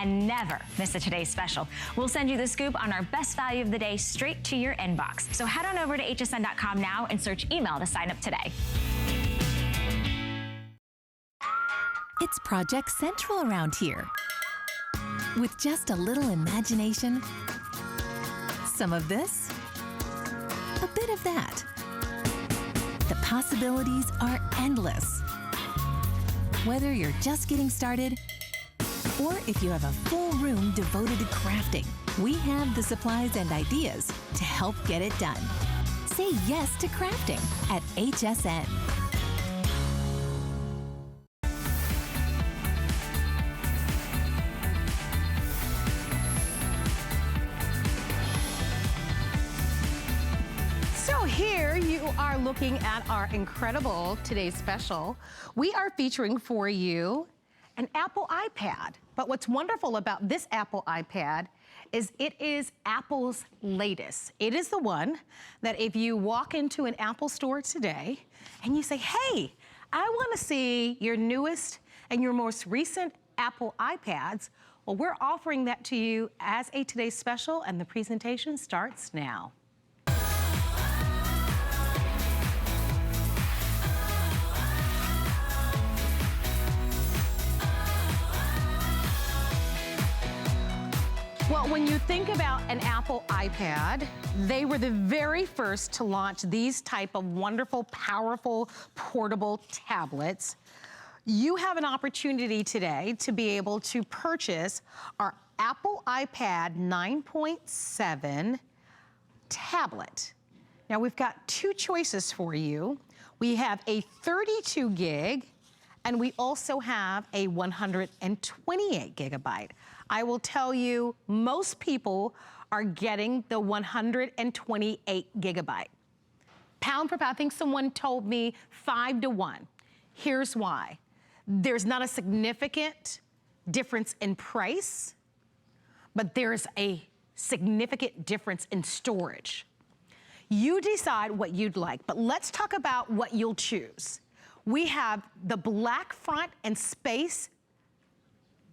and never miss a Today's Special. We'll send you the scoop on our best value of the day straight to your inbox. So head on over to hsn.com now and search email to sign up today. It's Project Central around here. With just a little imagination, some of this, a bit of that. The possibilities are endless. Whether you're just getting started, or if you have a full room devoted to crafting, we have the supplies and ideas to help get it done. Say yes to crafting at HSN. Here you are looking at our incredible Today's Special. We are featuring for you an Apple iPad. But what's wonderful about this Apple iPad is it is Apple's latest. It is the one that if you walk into an Apple store today and you say, hey, I want to see your newest and your most recent Apple iPads, well, we're offering that to you as a Today's Special, and the presentation starts now. Well, when you think about an Apple iPad, they were the very first to launch these type of wonderful, powerful, portable tablets. You have an opportunity today to be able to purchase our Apple iPad 9.7 tablet. Now, we've got two choices for you. We have a 32 gig, and we also have a 128 gigabyte. I will tell you, most people are getting the 128 gigabyte. Pound for pound, I think someone told me 5 to 1. Here's why. There's not a significant difference in price, but there's a significant difference in storage. You decide what you'd like, but let's talk about what you'll choose. We have the black front and space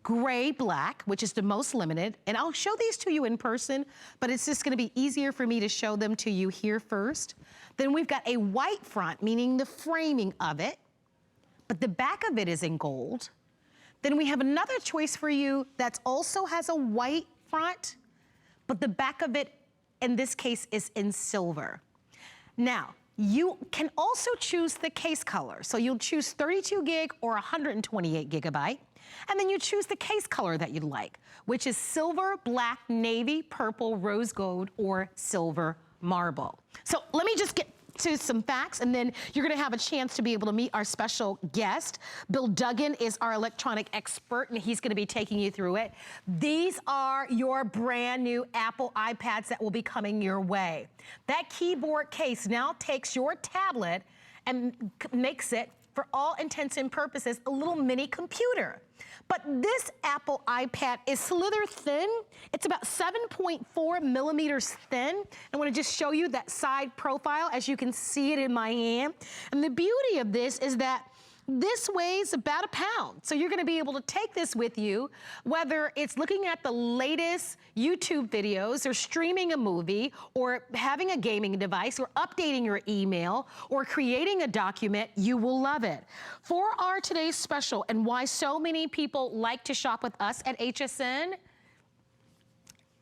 gray black, which is the most limited, and I'll show these to you in person, but it's just gonna be easier for me to show them to you here first. Then we've got a white front, meaning the framing of it, but the back of it is in gold. Then we have another choice for you that also has a white front, but the back of it, in this case, is in silver. Now, you can also choose the case color. So you'll choose 32 gig or 128 gigabyte. And then you choose the case color that you'd like, which is silver, black, navy, purple, rose gold, or silver marble. So let me just get to some facts, and then you're gonna have a chance to be able to meet our special guest. Bill Duggan is our electronic expert, and he's gonna be taking you through it. These are your brand new Apple iPads that will be coming your way. That keyboard case now takes your tablet and makes it, for all intents and purposes, a little mini computer. But this Apple iPad is slither thin. It's about 7.4 millimeters thin. I wanna just show you that side profile as you can see it in my hand. And the beauty of this is that this weighs about a pound. So you're gonna be able to take this with you, whether it's looking at the latest YouTube videos or streaming a movie or having a gaming device or updating your email or creating a document, you will love it. For our today's special and why so many people like to shop with us at HSN,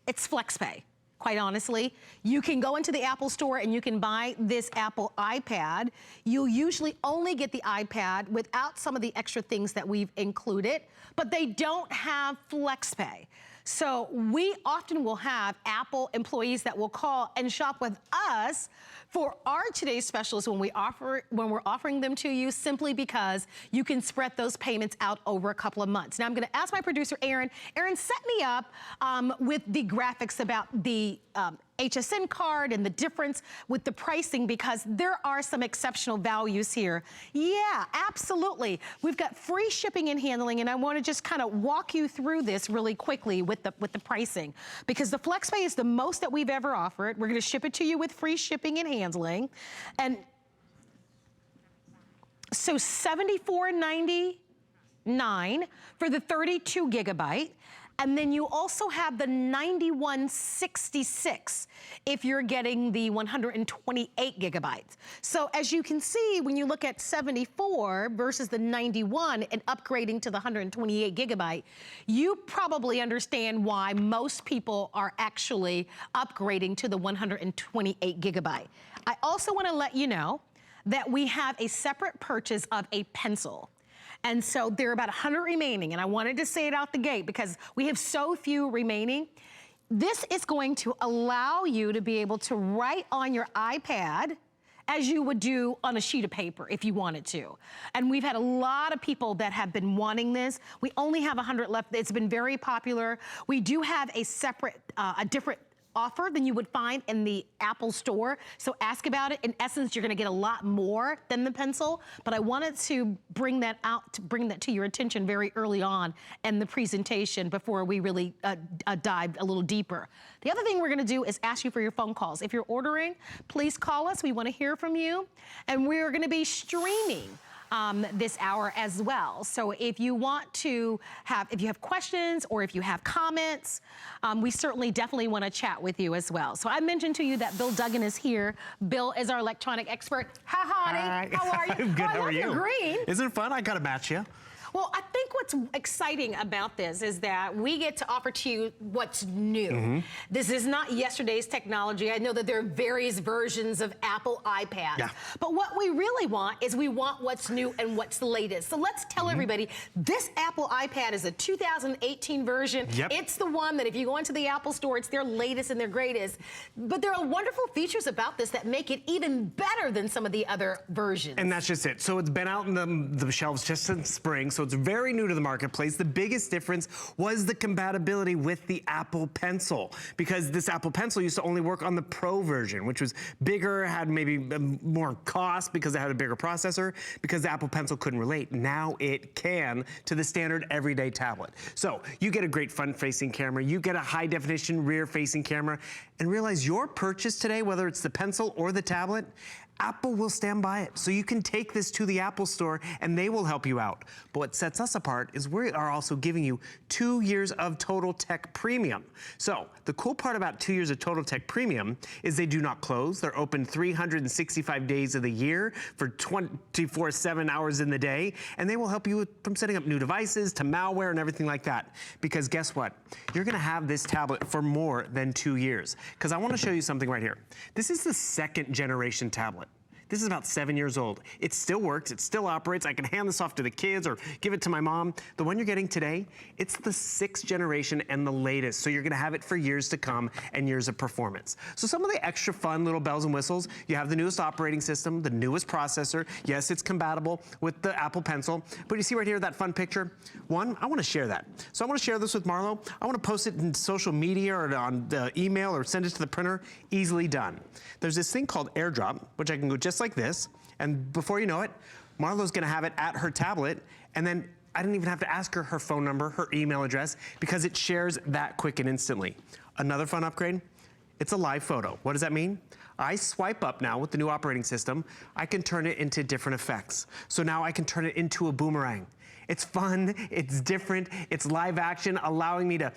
it's FlexPay. Quite honestly, you can go into the Apple store and you can buy this Apple iPad. You'll usually only get the iPad without some of the extra things that we've included, but they don't have FlexPay. So we often will have Apple employees that will call and shop with us for our today's specials when we're offering them to you, simply because you can spread those payments out over a couple of months. Now I'm gonna ask my producer, Aaron, set me up with the graphics about the HSN card and the difference with the pricing, because there are some exceptional values here. Yeah, absolutely. We've got free shipping and handling, and I want to just kind of walk you through this really quickly with the pricing, because the FlexPay is the most that we've ever offered. We're going to ship it to you with free shipping and handling, and so $74.99 for the 32 gigabyte. And then you also have the 9166 if you're getting the 128 gigabytes. So as you can see, when you look at 74 versus the 91 and upgrading to the 128 gigabyte, you probably understand why most people are actually upgrading to the 128 gigabyte. I also want to let you know that we have a separate purchase of a pencil. And so there are about 100 remaining, and I wanted to say it out the gate because we have so few remaining. This is going to allow you to be able to write on your iPad as you would do on a sheet of paper if you wanted to. And we've had a lot of people that have been wanting this. We only have 100 left. It's been very popular. We do have a separate, a different offer than you would find in the Apple store. So ask about it. In essence, you're gonna get a lot more than the pencil, but I wanted to bring that out, to bring that to your attention very early on in the presentation before we really dive a little deeper. The other thing we're gonna do is ask you for your phone calls. If you're ordering, please call us. We wanna hear from you. And we're gonna be streaming this hour as well. So if you want to have, if you have questions or if you have comments, we certainly definitely want to chat with you as well. So I mentioned to you that Bill Duggan is here. Bill is our electronic expert. Hi, honey. Hi. How are you? I'm good. How are you? Green. Isn't it fun? I gotta match you. Well, I think what's exciting about this is that we get to offer to you what's new. This is not yesterday's technology. I know that there are various versions of Apple iPads. Yeah. But what we really want is we want what's new and what's the latest. So let's tell everybody, this Apple iPad is a 2018 version. Yep. It's the one that if you go into the Apple store, it's their latest and their greatest. But there are wonderful features about this that make it even better than some of the other versions. And that's just it. So it's been out in the shelves just since spring, so it's very new to the marketplace. The biggest difference was the compatibility with the Apple Pencil, because this Apple Pencil used to only work on the Pro version, which was bigger, had maybe more cost because it had a bigger processor, because the Apple Pencil couldn't relate. Now it can to the standard everyday tablet. So you get a great front-facing camera, you get a high-definition rear-facing camera, and realize your purchase today, whether it's the Pencil or the tablet, Apple will stand by it. So you can take this to the Apple store and they will help you out. But what sets us apart is we are also giving you 2 years of Total Tech Premium. So the cool part about 2 years of Total Tech Premium is they do not close. They're open 365 days of the year for 24/7 hours in the day. And they will help you from setting up new devices to malware and everything like that. Because guess what? You're gonna have this tablet for more than 2 years. Because I wanna show you something right here. This is the 2nd generation tablet. This is about 7 years old. It still works, it still operates. I can hand this off to the kids or give it to my mom. The one you're getting today, it's the 6th generation and the latest. So you're gonna have it for years to come and years of performance. So some of the extra fun little bells and whistles, you have the newest operating system, the newest processor. Yes, it's compatible with the Apple Pencil, but you see right here that fun picture? One, I wanna share that. So I wanna share this with Marlo. I wanna post it in social media or on the email or send it to the printer. Easily done. There's this thing called AirDrop, which I can go just like this, and before you know it, Marlo's gonna have it at her tablet, and then I didn't even have to ask her her phone number, her email address, because it shares that quick and instantly. Another fun upgrade, it's a live photo. What does that mean? I swipe up now with the new operating system, I can turn it into different effects. So now I can turn it into a boomerang. It's fun, it's different, it's live action, allowing me to,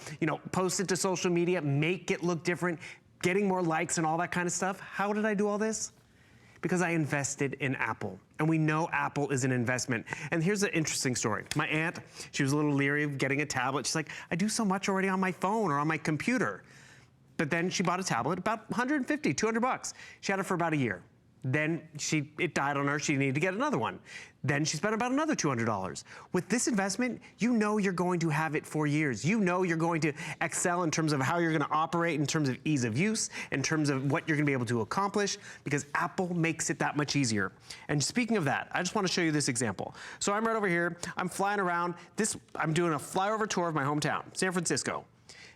post it to social media, make it look different, getting more likes and all that kind of stuff. How did I do all this? Because I invested in Apple. And we know Apple is an investment. And here's an interesting story. My aunt, she was a little leery of getting a tablet. She's like, I do so much already on my phone or on my computer. But then she bought a tablet, about $150, $200. She had it for about a year. Then it died on her, she needed to get another one. Then she spent about another $200. With this investment, you know you're going to have it for years. You know you're going to excel in terms of how you're gonna operate, in terms of ease of use, in terms of what you're gonna be able to accomplish, because Apple makes it that much easier. And speaking of that, I just wanna show you this example. So I'm right over here, I'm flying around. I'm doing a flyover tour of my hometown, San Francisco.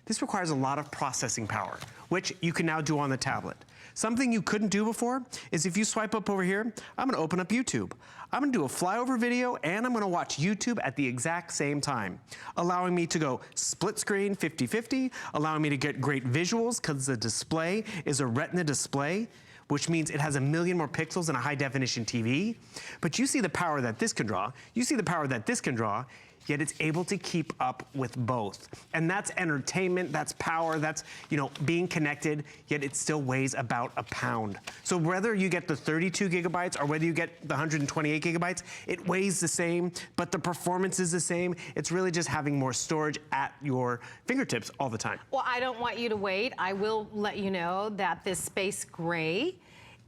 This requires a lot of processing power, which you can now do on the tablet. Something you couldn't do before is if you swipe up over here, I'm gonna open up YouTube. I'm gonna do a flyover video and I'm gonna watch YouTube at the exact same time, allowing me to go split screen 50-50, allowing me to get great visuals because the display is a Retina display, which means it has 1 million more pixels than a high definition TV. But you see the power that this can draw, you see the power that this can draw, yet it's able to keep up with both. And that's entertainment, that's power, that's, you know, being connected, yet it still weighs about a pound. So whether you get the 32 gigabytes or whether you get the 128 gigabytes, it weighs the same, but the performance is the same. It's really just having more storage at your fingertips all the time. Well, I don't want you to wait. I will let you know that this Space Gray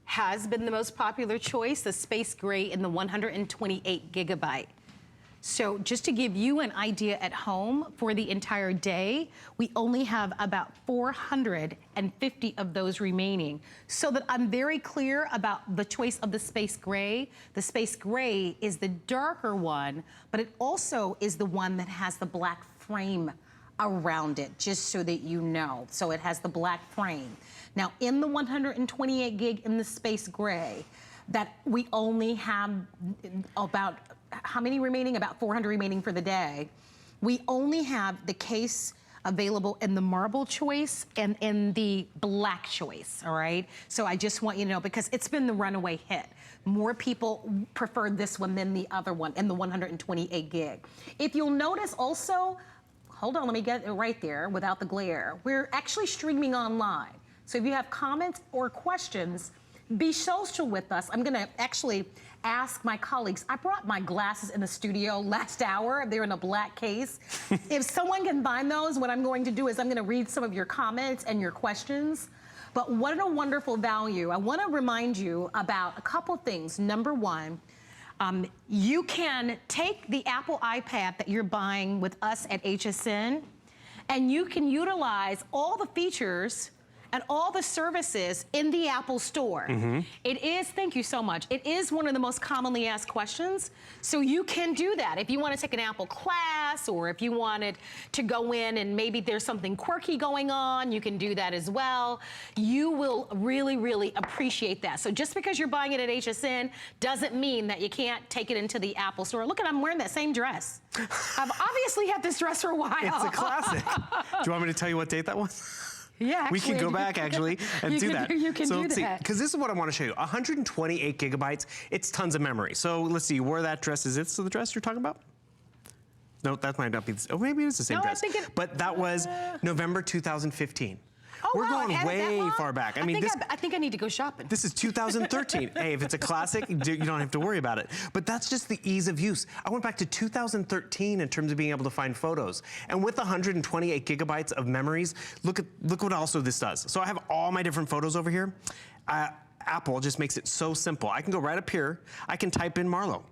has been the most popular choice, the Space Gray in the 128 gigabyte. So just to give you an idea at home, for the entire day, we only have about 450 of those remaining. So that I'm very clear about the choice of the Space Gray is the darker one, but it also is the one that has the black frame around it, just so that you know. So it has the black frame. Now, in the 128 gig in the Space Gray, that we only have about, how many remaining? About 400 remaining for the day. We only have the case available in the marble choice and in the black choice, all right? So I just want you to know, because it's been the runaway hit. More people prefer this one than the other one in the 128 gig. If you'll notice also, hold on, let me get it right there without the glare. We're actually streaming online. So if you have comments or questions, be social with us. I'm gonna actually ask my colleagues. I brought my glasses in the studio last hour. They're in a black case. If someone can find those, what I'm going to do is I'm gonna read some of your comments and your questions. But what a wonderful value. I wanna remind you about a couple things. Number one, you can take the Apple iPad that you're buying with us at HSN, and you can utilize all the features and all the services in the Apple Store. It is, thank you so much, it is one of the most commonly asked questions, so you can do that. If you want to take an Apple class, or if you wanted to go in and maybe there's something quirky going on, you can do that as well. You will really, really appreciate that. So just because you're buying it at HSN doesn't mean that you can't take it into the Apple Store. Look at, I'm wearing that same dress. I've obviously had this dress for a while. It's a classic. Do you want me to tell you what date that was? Yeah, actually, we can go back actually and do that. You can do that. Because this is what I want to show you. 128 gigabytes, it's tons of memory. So let's see, you wore that dress. Is it the dress you're talking about? No, that might not be. Oh, maybe it's the same dress. But that was November 2015. Oh, We're wow, going way far back. I mean, I think I need to go shopping. This is 2013. Hey, if it's a classic, you don't have to worry about it. But that's just the ease of use. I went back to 2013 in terms of being able to find photos. And with 128 gigabytes of memories, look what also this does. So I have all my different photos over here. Apple just makes it so simple. I can go right up here. I can type in Marlo,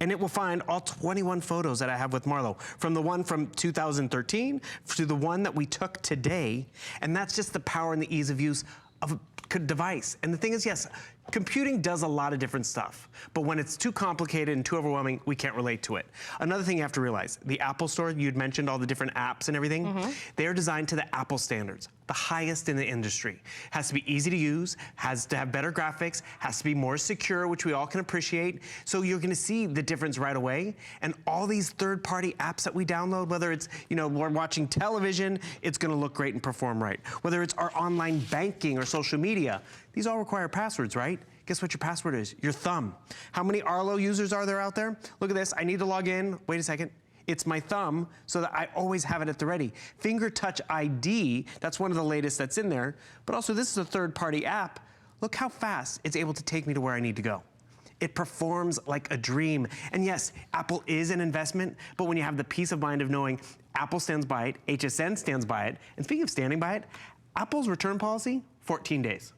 and it will find all 21 photos that I have with Marlo, from the one from 2013 to the one that we took today. And that's just the power and the ease of use of a device. And the thing is, yes, computing does a lot of different stuff, but when it's too complicated and too overwhelming, we can't relate to it. Another thing you have to realize, the Apple Store, you'd mentioned all the different apps and everything, they are designed to the Apple standards, the highest in the industry. Has to be easy to use, has to have better graphics, has to be more secure, which we all can appreciate. So you're gonna see the difference right away. And all these third-party apps that we download, whether it's, you know, we're watching television, it's gonna look great and perform right. Whether it's our online banking or social media, these all require passwords, right? Guess what your password is? Your thumb. How many Arlo users are there out there? Look at this, I need to log in, wait a second. It's my thumb, so that I always have it at the ready. Finger Touch ID, that's one of the latest that's in there, but also this is a third-party app. Look how fast it's able to take me to where I need to go. It performs like a dream. And yes, Apple is an investment, but when you have the peace of mind of knowing Apple stands by it, HSN stands by it, and speaking of standing by it, Apple's return policy, 14 days.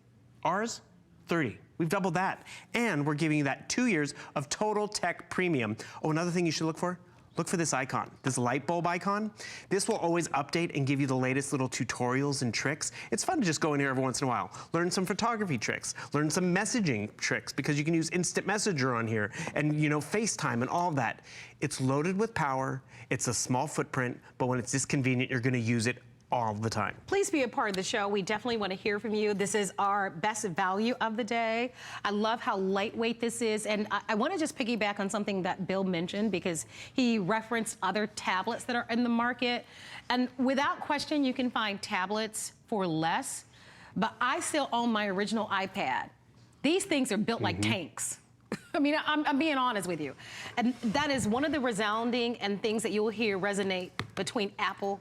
Ours, 30. We've doubled that. And we're giving you that 2 years of total tech premium. Oh, another thing you should look for this icon, this light bulb icon. This will always update and give you the latest little tutorials and tricks. It's fun to just go in here every once in a while, learn some photography tricks, learn some messaging tricks, because you can use Instant Messenger on here and, you know, FaceTime and all of that. It's loaded with power. It's a small footprint, but when it's this convenient, you're gonna use it all the time. Please be a part of the show. We definitely want to hear from you. This is our best value of the day. I love how lightweight this is. And I want to just piggyback on something that Bill mentioned, because he referenced other tablets that are in the market. And without question, you can find tablets for less. But I still own my original iPad. These things are built like tanks. I mean, I'm being honest with you. And that is one of the resounding and things that you'll hear resonate between Apple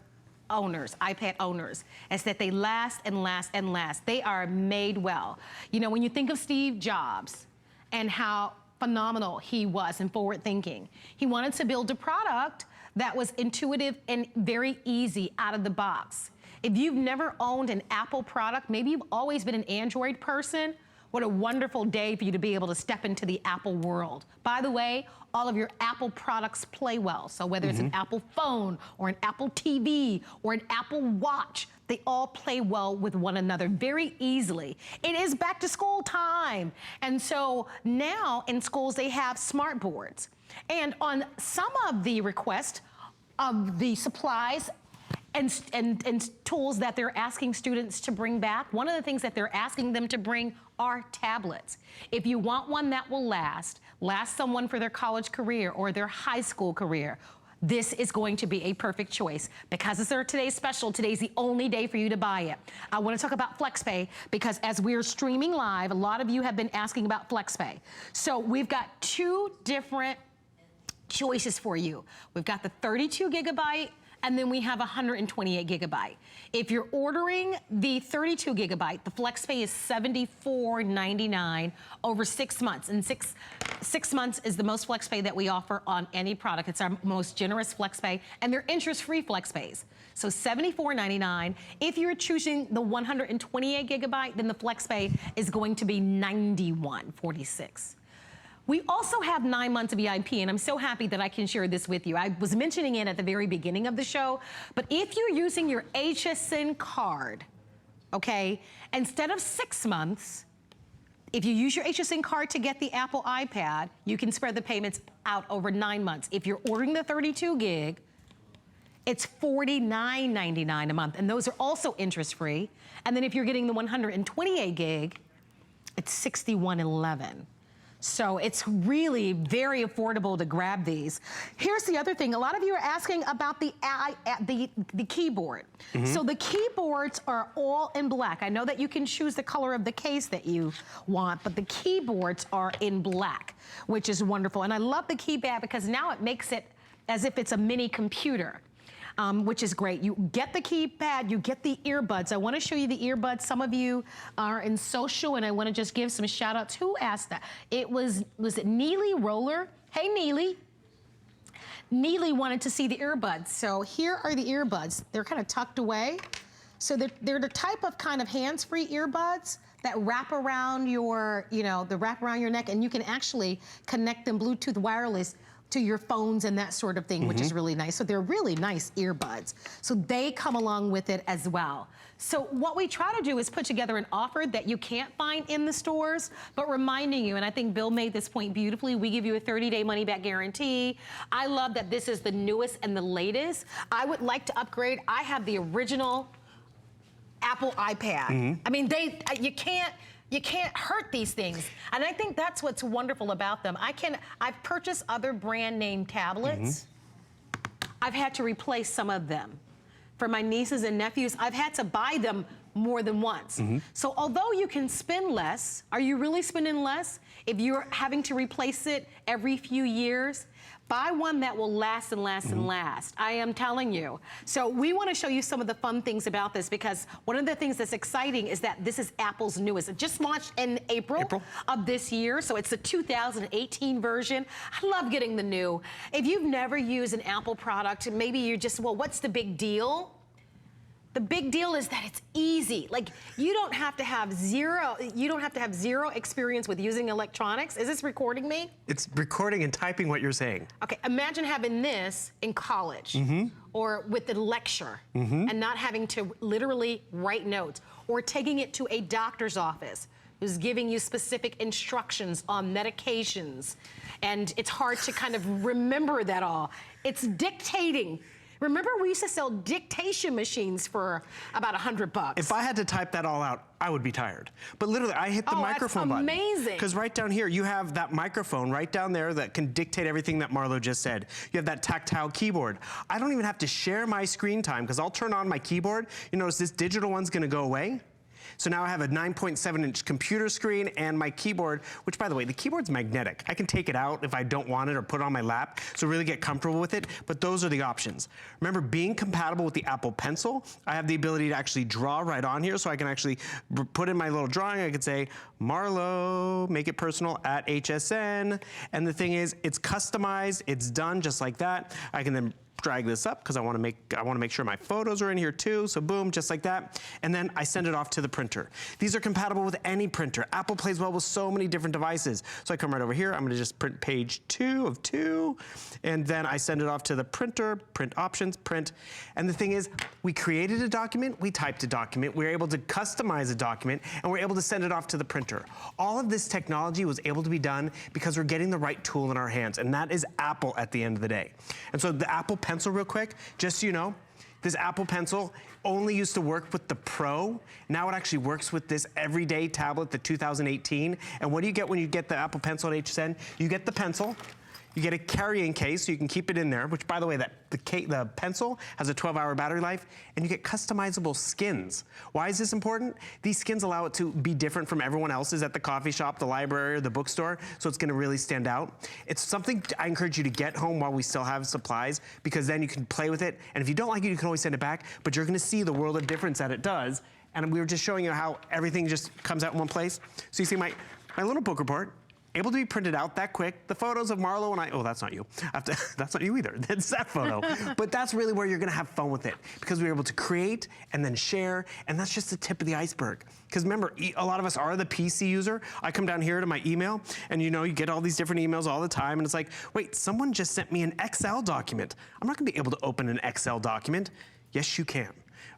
owners, iPad owners, is that they last and last and last. They are made well. You know, when you think of Steve Jobs and how phenomenal he was and forward thinking, he wanted to build a product that was intuitive and very easy out of the box. If you've never owned an Apple product, maybe you've always been an Android person, what a wonderful day for you to be able to step into the Apple world. By the way, all of your Apple products play well. So whether it's an Apple phone or an Apple TV or an Apple Watch, they all play well with one another very easily. It is back to school time. And so now in schools, they have smart boards. And on some of the requests of the supplies and tools that they're asking students to bring back, one of the things that they're asking them to bring are tablets. If you want one that will last someone for their college career or their high school career, this is going to be a perfect choice. Because it's today's special, today's the only day for you to buy it. I want to talk about FlexPay because as we're streaming live, a lot of you have been asking about FlexPay. So we've got two different choices for you. We've got the 32 gigabyte and then we have 128 gigabyte. If you're ordering the 32 gigabyte, the FlexPay is $74.99 over 6 months. And six months is the most FlexPay that we offer on any product. It's our most generous FlexPay, and they're interest-free FlexPays. So $74.99. If you're choosing the 128 gigabyte, then the FlexPay is going to be $91.46. We also have 9 months of VIP, and I'm so happy that I can share this with you. I was mentioning it at the very beginning of the show, but if you're using your HSN card, okay, instead of 6 months, if you use your HSN card to get the Apple iPad, you can spread the payments out over 9 months. If you're ordering the 32 gig, it's $49.99 a month, and those are also interest-free. And then if you're getting the 128 gig, it's $61.11. So it's really very affordable to grab these. Here's the other thing. A lot of you are asking about the keyboard. So the keyboards are all in black. I know that you can choose the color of the case that you want, but the keyboards are in black, which is wonderful. And I love the keypad because now it makes it as if it's a mini computer. Which is great. You get the keypad, you get the earbuds. I want to show you the earbuds. Some of you are in social, and I want to just give some shout outs. Who asked that? Was it Neely Roller? Hey, Neely. Neely wanted to see the earbuds. So here are the earbuds. They're kind of tucked away. So they're the type of kind of hands-free earbuds that wrap around your, wrap around your neck, and you can actually connect them Bluetooth wireless to your phones and that sort of thing, which is really nice. So they're really nice earbuds. So they come along with it as well. So what we try to do is put together an offer that you can't find in the stores, but reminding you, and I think Bill made this point beautifully, we give you a 30-day money-back guarantee. I love that this is the newest and the latest. I would like to upgrade. I have the original Apple iPad. I mean, you can't hurt these things. And I think that's what's wonderful about them. I've purchased other brand name tablets. I've had to replace some of them. For my nieces and nephews, I've had to buy them more than once. So although you can spend less, are you really spending less? If you're having to replace it every few years, buy one that will last and last and last. I am telling you. So we want to show you some of the fun things about this because one of the things that's exciting is that this is Apple's newest. It just launched in April of this year, so it's the 2018 version. I love getting the new. If you've never used an Apple product, maybe you're just, well, what's the big deal? The big deal is that it's easy. Like you don't have to have zero experience with using electronics. Is this recording me? It's recording and typing what you're saying. Okay, imagine having this in college or with the lecture and not having to literally write notes or taking it to a doctor's office who's giving you specific instructions on medications. And it's hard to kind of remember that all. It's dictating. Remember, we used to sell dictation machines for about $100. If I had to type that all out, I would be tired. But literally, I hit the microphone button. Amazing. Because right down here, you have that microphone right down there that can dictate everything that Marlo just said. You have that tactile keyboard. I don't even have to share my screen time because I'll turn on my keyboard. You notice this digital one's gonna go away. So now I have a 9.7-inch computer screen and my keyboard, which by the way, the keyboard's magnetic. I can take it out if I don't want it or put it on my lap, so really get comfortable with it, but those are the options. Remember, being compatible with the Apple Pencil, I have the ability to actually draw right on here, so I can actually put in my little drawing. I could say, Marlo, make it personal at HSN, and the thing is, it's customized, it's done just like that. I can then drag this up because I want to make sure my photos are in here too. So boom, just like that. And then I send it off to the printer. These are compatible with any printer. Apple plays well with so many different devices. So I come right over here. I'm going to just print page 2 of 2. And then I send it off to the printer, print options, print. And the thing is, we created a document, we typed a document, we were able to customize a document, and we're able to send it off to the printer. All of this technology was able to be done because we're getting the right tool in our hands, and that is Apple at the end of the day. And so the Apple Pencil, real quick, just so you know, this Apple Pencil only used to work with the Pro. Now it actually works with this everyday tablet, the 2018. And what do you get when you get the Apple Pencil at HSN? You get the pencil. You get a carrying case so you can keep it in there, which by the way, the pencil has a 12-hour battery life, and you get customizable skins. Why is this important? These skins allow it to be different from everyone else's at the coffee shop, the library, or the bookstore, so it's gonna really stand out. It's something I encourage you to get home while we still have supplies, because then you can play with it, and if you don't like it, you can always send it back, but you're gonna see the world of difference that it does, and we were just showing you how everything just comes out in one place. So you see my little book report, able to be printed out that quick. The photos of Marlo and I, oh, that's not you. That's not you either. That's that photo. But that's really where you're gonna have fun with it, because we're able to create and then share, and that's just the tip of the iceberg. Because remember, a lot of us are the PC user. I come down here to my email, and you know, you get all these different emails all the time, and it's like, wait, someone just sent me an Excel document. I'm not gonna be able to open an Excel document. Yes, you can.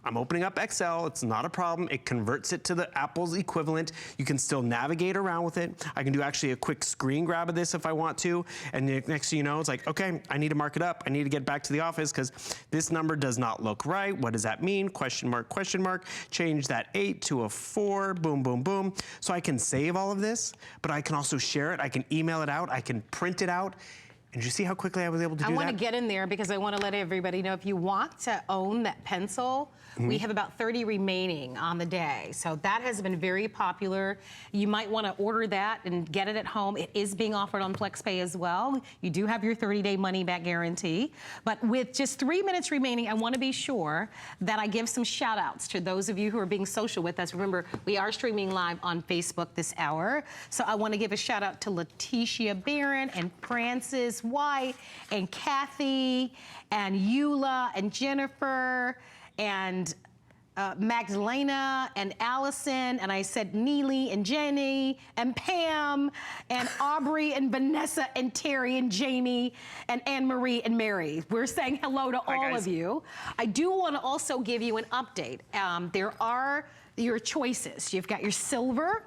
I'm opening up Excel, it's not a problem. It converts it to the Apple's equivalent. You can still navigate around with it. I can do actually a quick screen grab of this if I want to. And next thing you know, it's like, okay, I need to mark it up. I need to get back to the office because this number does not look right. What does that mean? Question mark, question mark. Change that 8 to a 4, boom, boom, boom. So I can save all of this, but I can also share it. I can email it out. I can print it out. And you see how quickly I was able to do that? I want to get in there because I want to let everybody know if you want to own that pencil, we have about 30 remaining on the day. So that has been very popular. You might want to order that and get it at home. It is being offered on FlexPay as well. You do have your 30-day money-back guarantee. But with just 3 minutes remaining, I want to be sure that I give some shout-outs to those of you who are being social with us. Remember, we are streaming live on Facebook this hour. So I want to give a shout-out to Letitia Barron and Francis White and Kathy and Eula and Jennifer and Magdalena and Allison, and I said Neely and Jenny and Pam and Aubrey and Vanessa and Terry and Jamie and Anne-Marie and Mary. We're saying hello to all of you. I do want to also give you an update. There are your choices. You've got your silver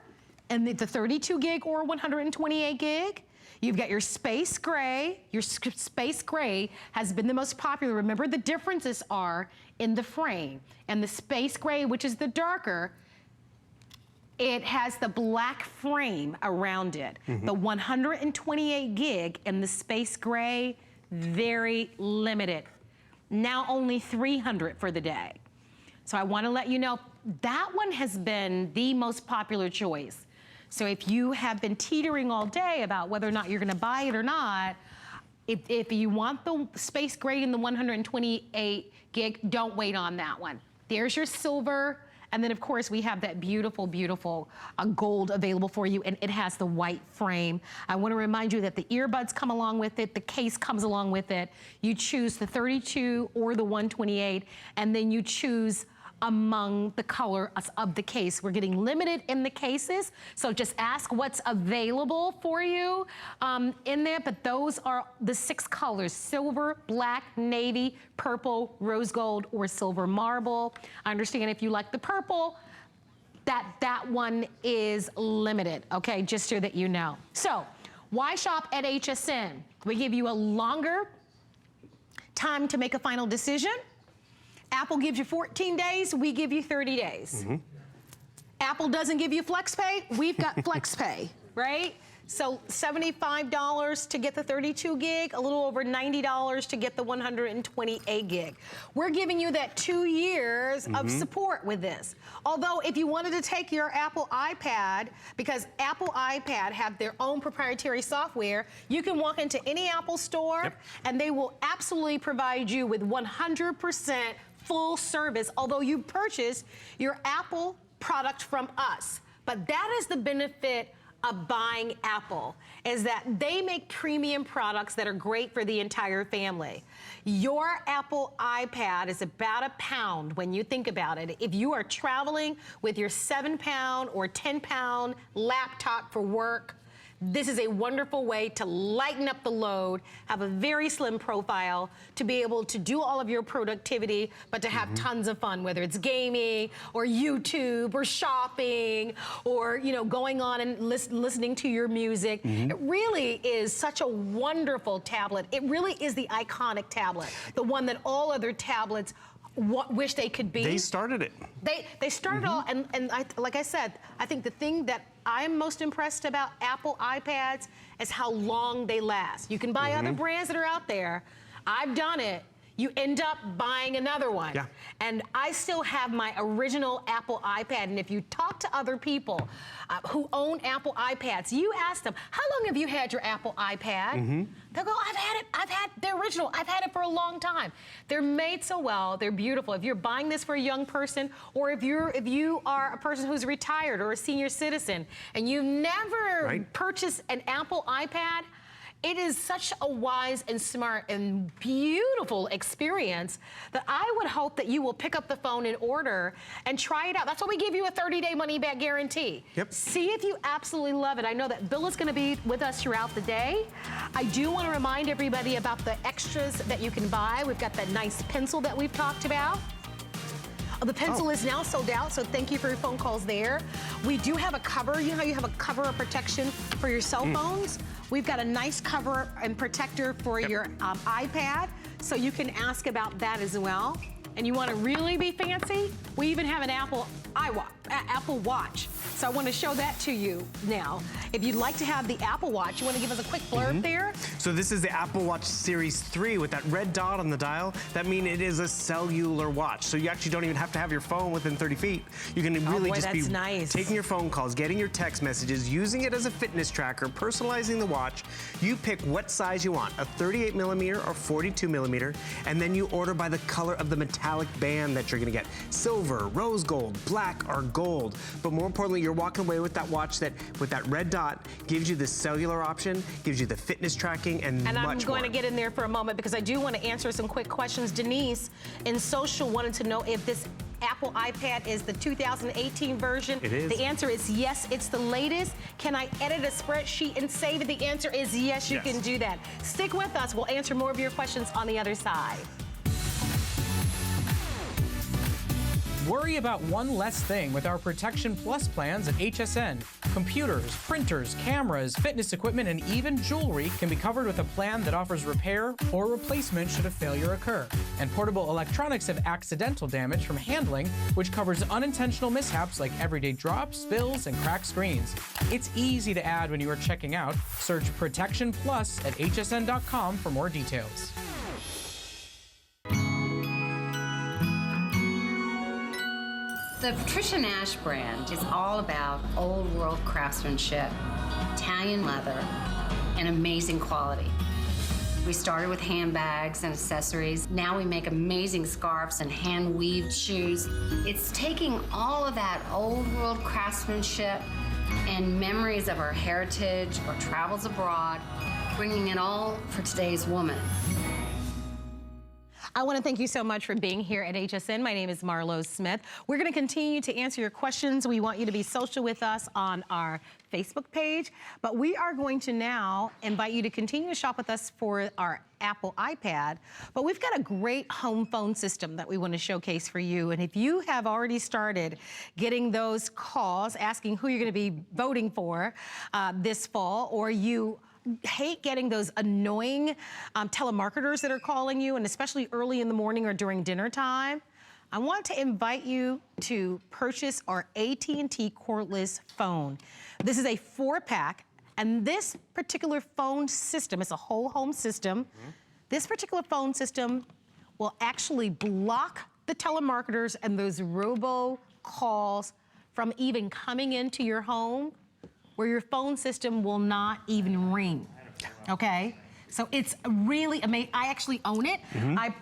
and the 32 gig or 128 gig. You've got your space gray. Your space gray has been the most popular. Remember, the differences are in the frame. And the space gray, which is the darker, it has the black frame around it. The 128 gig and the space gray, very limited. Now only 300 for the day. So I want to let you know, that one has been the most popular choice. So if you have been teetering all day about whether or not you're gonna buy it or not, if you want the space gray and the 128 gig, don't wait on that one. There's your silver, and then of course we have that beautiful, beautiful gold available for you, and it has the white frame. I wanna remind you that the earbuds come along with it, the case comes along with it. You choose the 32 or the 128, and then you choose among the color of the case. We're getting limited in the cases, so just ask what's available for you in there, but those are the 6 colors: silver, black, navy, purple, rose gold, or silver marble. I understand if you like the purple, that one is limited, okay, just so that you know. So, why shop at HSN? We give you a longer time to make a final decision. Apple gives you 14 days, we give you 30 days. Apple doesn't give you FlexPay, we've got FlexPay, right? So $75 to get the 32 gig, a little over $90 to get the 128 gig. We're giving you that 2 years of support with this. Although if you wanted to take your Apple iPad, because Apple iPad have their own proprietary software, you can walk into any Apple store and they will absolutely provide you with 100% full service, although you purchase your Apple product from us. But that is the benefit of buying Apple, is that they make premium products that are great for the entire family. Your Apple iPad is about £1 when you think about it. If you are traveling with your 7-pound or 10-pound laptop for work, this is a wonderful way to lighten up the load, have a very slim profile, to be able to do all of your productivity, but to have tons of fun, whether it's gaming or YouTube or shopping or, you know, going on and listening to your music. It really is such a wonderful tablet. It really is the iconic tablet, the one that all other tablets wish they could be. They started it. They started all, and like I said, I think the thing that I'm most impressed about Apple iPads is how long they last. You can buy other brands that are out there. I've done it. You end up buying another one. Yeah. And I still have my original Apple iPad. And if you talk to other people who own Apple iPads, you ask them, how long have you had your Apple iPad? They'll go, I've had the original. I've had it for a long time. They're made so well. They're beautiful. If you're buying this for a young person, or if you are a person who's retired or a senior citizen and you've never purchased an Apple iPad, it is such a wise and smart and beautiful experience that I would hope that you will pick up the phone and order and try it out. That's why we give you a 30-day money-back guarantee. See if you absolutely love it. I know that Bill is going to be with us throughout the day. I do want to remind everybody about the extras that you can buy. We've got that nice pencil that we've talked about. The pencil is now sold out, so thank you for your phone calls there. We do have a cover. You know how you have a cover of protection for your cell phones? We've got a nice cover and protector for your iPad, so you can ask about that as well. And you want to really be fancy? We even have an Apple Watch. So I want to show that to you now. If you'd like to have the Apple Watch, you want to give us a quick blurb there? So this is the Apple Watch Series 3 with that red dot on the dial. That means it is a cellular watch. So you actually don't even have to have your phone within 30 feet. You can really just be taking your phone calls, getting your text messages, using it as a fitness tracker, personalizing the watch. You pick what size you want, a 38 millimeter or 42 millimeter, and then you order by the color of the metallic band that you're gonna get. Silver, rose gold, black, or gold. But more importantly, you're walking away with that watch that, with that red dot, gives you the cellular option, gives you the fitness tracking, and much more. I'm going to get in there for a moment because I do want to answer some quick questions. Denise in social wanted to know if this Apple iPad is the 2018 version. It is. The answer is yes, it's the latest. Can I edit a spreadsheet and save it? The answer is yes, you can do that. Stick with us. We'll answer more of your questions on the other side. Worry about one less thing with our Protection Plus plans at HSN. Computers, printers, cameras, fitness equipment, and even jewelry can be covered with a plan that offers repair or replacement should a failure occur. And portable electronics have accidental damage from handling, which covers unintentional mishaps like everyday drops, spills, and cracked screens. It's easy to add when you are checking out. Search Protection Plus at hsn.com for more details. The Patricia Nash brand is all about old world craftsmanship, Italian leather, and amazing quality. We started with handbags and accessories. Now we make amazing scarves and hand-weaved shoes. It's taking all of that old world craftsmanship and memories of our heritage or travels abroad, bringing it all for today's woman. I want to thank you so much for being here at HSN. My name is Marlo Smith. We're going to continue to answer your questions. We want you to be social with us on our Facebook page, but we are going to now invite you to continue to shop with us for our Apple iPad. But we've got a great home phone system that we want to showcase for you. And if you have already started getting those calls asking who you're going to be voting for this fall, or you hate getting those annoying telemarketers that are calling you, and especially early in the morning or during dinner time, I want to invite you to purchase our AT&T cordless phone. This is a 4-pack, And this particular phone system, it's a whole home system. This particular phone system will actually block the telemarketers and those robo calls from even coming into your home, where your phone system will not even ring, okay? So it's really amazing. I actually own it. I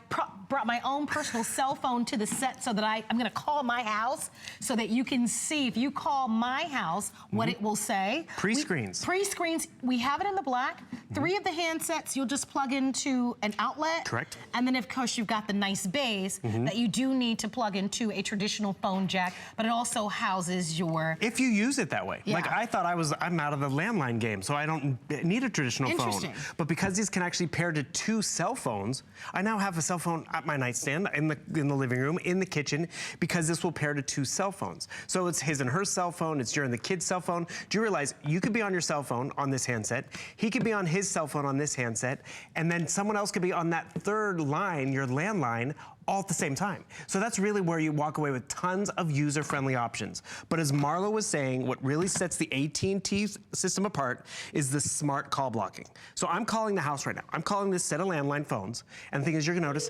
brought my own personal cell phone to the set so that I'm gonna call my house so that you can see, if you call my house, what it will say. Pre-screens. Pre-screens, we have it in the black. 3 of the handsets you'll just plug into an outlet. Correct. And then of course you've got the nice base that you do need to plug into a traditional phone jack, but it also houses your... If you use it that way. Yeah. Like I thought I'm out of the landline game, so I don't need a traditional phone. Interesting. But because these can actually pair to 2 cell phones, I now have a cell phone at my nightstand, in the living room, in the kitchen, because this will pair to 2 cell phones. So it's his and her cell phone, it's your and the kid's cell phone. Do you realize you could be on your cell phone on this handset, he could be on his cell phone on this handset, and then someone else could be on that third line, your landline, all at the same time. So that's really where you walk away with tons of user-friendly options. But as Marlo was saying, what really sets the AT&T system apart is the smart call blocking. So I'm calling the house right now. I'm calling this set of landline phones, and the thing is, you're gonna notice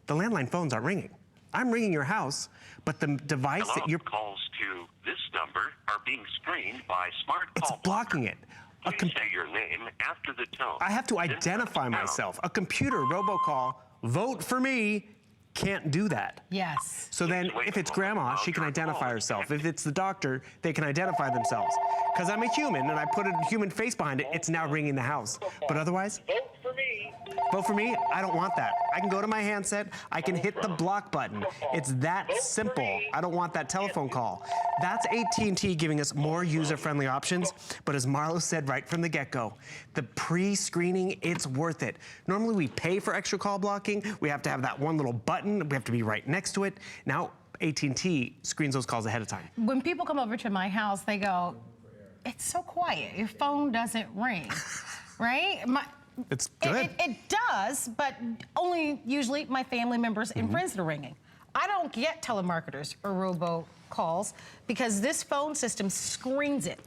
the landline phones aren't ringing. I'm ringing your house, but the device that you're... Calls to this number are being screened by smart call. It's blocking it. Please say your name after the tone. I have to identify myself. A computer robocall, vote for me, can't do that. Yes. So then if it's grandma, she can identify herself. If it's the doctor, they can identify themselves. Because I'm a human and I put a human face behind it, it's now ringing the house. But otherwise, Vote for me. vote for me, I don't want that. I can go to my handset, I can hit the block button. It's that simple. I don't want that telephone call. That's AT&T giving us more user-friendly options, but as Marlo said right from the get-go, the pre-screening, it's worth it. Normally we pay for extra call blocking, we have to have that one little button, we have to be right next to it. Now AT&T screens those calls ahead of time. When people come over to my house, they go, it's so quiet, your phone doesn't ring, right? It's good. It does, but only usually my family members and friends that are ringing. I don't get telemarketers or robocalls because this phone system screens it.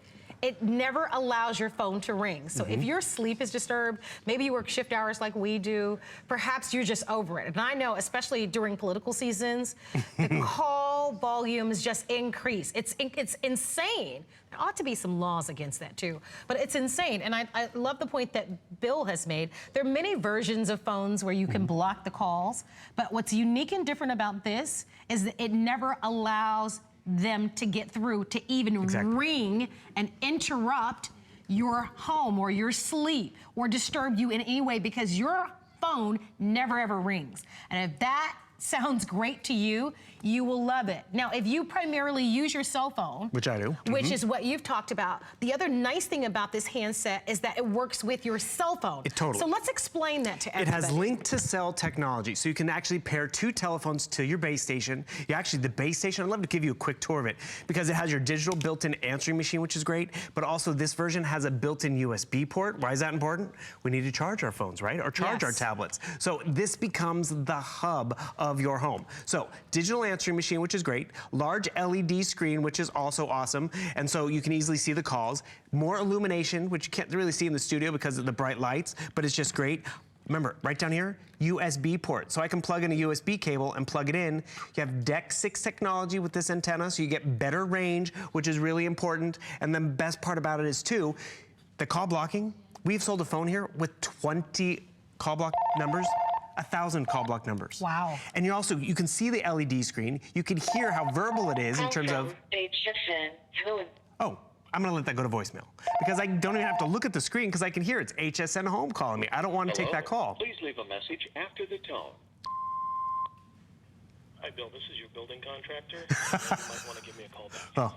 It never allows your phone to ring. So if your sleep is disturbed, maybe you work shift hours like we do, perhaps you're just over it. And I know, especially during political seasons, the call volumes just increase. It's insane. There ought to be some laws against that too, but it's insane. And I love the point that Bill has made. There are many versions of phones where you can block the calls, but what's unique and different about this is that it never allows them to get through to even ring and interrupt your home or your sleep or disturb you in any way, because your phone never ever rings. And if that sounds great to you, you will love it. Now, if you primarily use your cell phone, which I do, which is what you've talked about, the other nice thing about this handset is that it works with your cell phone. Totally. So let's explain that to everybody. It has link to cell technology, so you can actually pair 2 telephones to your base station. The base station, I'd love to give you a quick tour of it, because it has your digital built-in answering machine, which is great, but also this version has a built-in USB port. Why is that important? We need to charge our phones, right? Or charge our tablets. So this becomes the hub of your home. So digital answering machine, which is great, large LED screen, which is also awesome, and so you can easily see the calls, more illumination, which you can't really see in the studio because of the bright lights, but it's just great. Remember, right down here, USB port. So I can plug in a USB cable and plug it in. You have DEC 6 technology with this antenna, so you get better range, which is really important. And the best part about it is too, the call blocking. We've sold a phone here with 20 call block numbers. 1,000 call block numbers. Wow. And you can see the LED screen. You can hear how verbal it is in terms of... HSN. Oh, I'm gonna let that go to voicemail, because I don't even have to look at the screen because I can hear it's HSN Home calling me. I don't want to take that call. Please leave a message after the tone. Hi, Bill. This is your building contractor. You might want to give me a call back. Oh.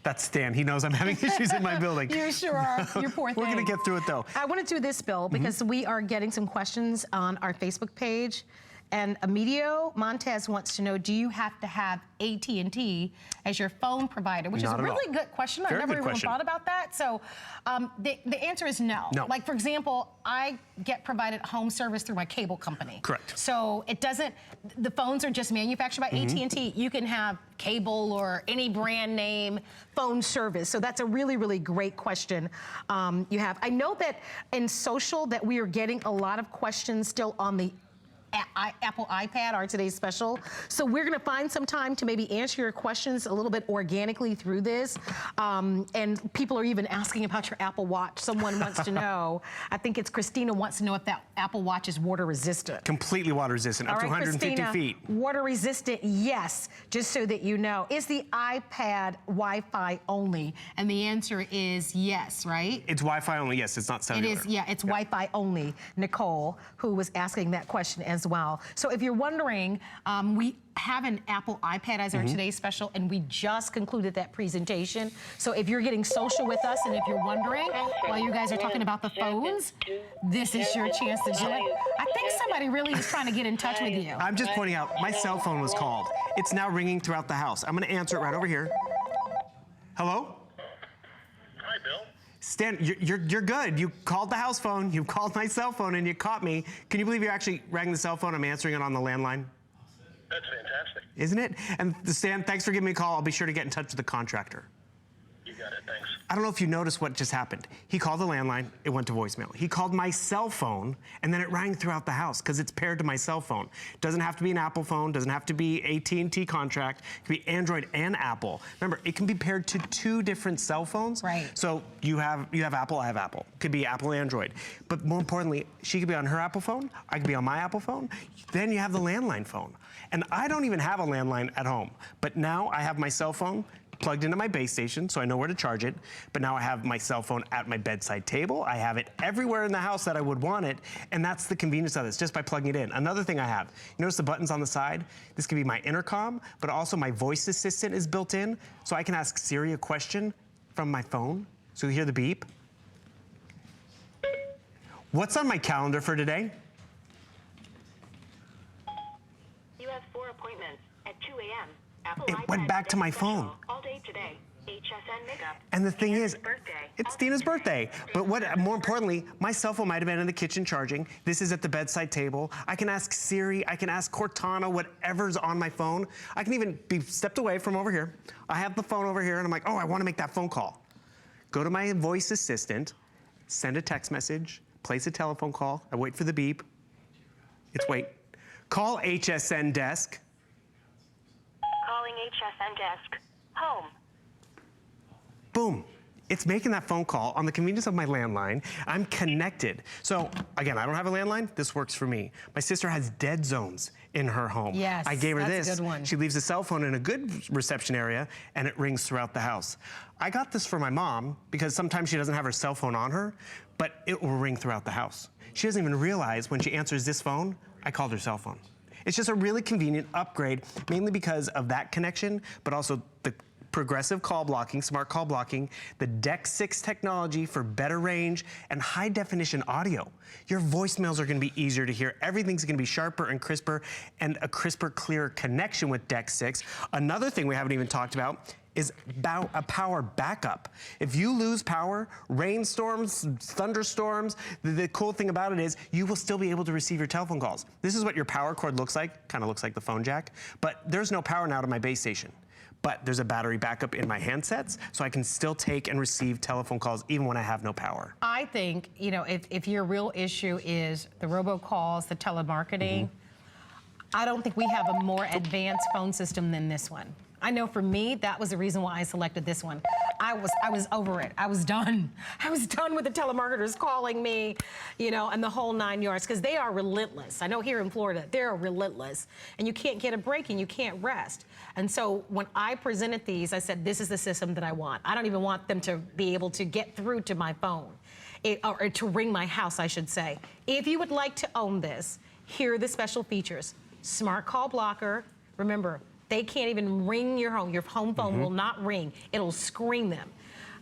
That's Stan. He knows I'm having issues in my building. You sure are. You're poor thing. We're going to get through it, though. I want to do this, Bill, because we are getting some questions on our Facebook page. And Emilio Montez wants to know, do you have to have AT&T as your phone provider? Which is a really good question. I never even thought about that. So the answer is no. Like, for example, I get provided home service through my cable company. Correct. So it doesn't, the phones are just manufactured by AT&T. You can have cable or any brand name phone service. So that's a really, really great question you have. I know that in social that we are getting a lot of questions still on the Apple iPad, our today's special. So we're gonna find some time to maybe answer your questions a little bit organically through this. And people are even asking about your Apple Watch. Someone wants to know, I think it's Christina wants to know if that Apple Watch is water resistant. Completely water resistant, up to 150 Christina, feet. Water resistant, yes, just so that you know. Is the iPad Wi-Fi only? And the answer is yes, right? It's Wi-Fi only, yes, it's not cellular. It is, yeah, it's Wi-Fi only. Nicole, who was asking that question as well. So if you're wondering, we have an Apple iPad as our today's special, and we just concluded that presentation. So if you're getting social with us, and if you're wondering, while you guys are talking about the phones, this is your chance to do it. I think somebody really is trying to get in touch with you. I'm just pointing out, my cell phone was called. It's now ringing throughout the house. I'm gonna answer it right over here. Hello? Hi, Bill. Stan, you're good. You called the house phone, you called my cell phone, and you caught me. Can you believe you actually rang the cell phone? I'm answering it on the landline. That's fantastic. Isn't it? And Stan, thanks for giving me a call. I'll be sure to get in touch with the contractor. You got it, thanks. I don't know if you noticed what just happened. He called the landline, it went to voicemail. He called my cell phone, and then it rang throughout the house because it's paired to my cell phone. Doesn't have to be an Apple phone, doesn't have to be AT&T contract. It can be Android and Apple. Remember, it can be paired to 2 different cell phones. Right. So you have Apple, I have Apple. Could be Apple, Android. But more importantly, she could be on her Apple phone, I could be on my Apple phone. Then you have the landline phone. And I don't even have a landline at home, but now I have my cell phone plugged into my base station, so I know where to charge it. But now I have my cell phone at my bedside table. I have it everywhere in the house that I would want it, and that's the convenience of this, just by plugging it in. Another thing I have, you notice the buttons on the side? This could be my intercom, but also my voice assistant is built in, so I can ask Siri a question from my phone. So you hear the beep. What's on my calendar for today? You have 4 appointments at 2 a.m. It went back to my phone. All day today. HSN makeup. And the thing is, Birthday. it's Dina's birthday. But more importantly, my cell phone might have been in the kitchen charging. This is at the bedside table. I can ask Siri, I can ask Cortana, whatever's on my phone. I can even be stepped away from over here. I have the phone over here and I'm like, oh, I want to make that phone call. Go to my voice assistant, send a text message, place a telephone call. I wait for the beep. It's wait. Call HSN desk. Calling HSN desk. Home. Boom. It's making that phone call on the convenience of my landline. I'm connected. So again, I don't have a landline. This works for me. My sister has dead zones in her home. Yes, I gave her that's this. a good one. She leaves the cell phone in a good reception area and it rings throughout the house. I got this for my mom because sometimes she doesn't have her cell phone on her, but it will ring throughout the house. She doesn't even realize when she answers this phone, I called her cell phone. It's just a really convenient upgrade, mainly because of that connection, but also the progressive call blocking, smart call blocking, the DEX 6 technology for better range and high definition audio. Your voicemails are gonna be easier to hear. Everything's gonna be sharper and crisper, and a crisper, clearer connection with DEX 6. Another thing we haven't even talked about is a power backup. If you lose power, rainstorms, thunderstorms, the cool thing about it is you will still be able to receive your telephone calls. This is what your power cord looks like, kind of looks like the phone jack, but there's no power now to my base station. But there's a battery backup in my handsets, so I can still take and receive telephone calls even when I have no power. I think, you know, if your real issue is the robocalls, the telemarketing, I don't think we have a more advanced phone system than this one. I know for me, that was the reason why I selected this one. I was over it. I was done. I was done with the telemarketers calling me, you know, and the whole 9 yards, because they are relentless. I know here in Florida, they're relentless, and you can't get a break and you can't rest. And so when I presented these, I said, this is the system that I want. I don't even want them to be able to get through to my phone, or to ring my house, I should say. If you would like to own this, here are the special features. Smart call blocker. Remember, they can't even ring your home. Your home phone will not ring. It'll screen them.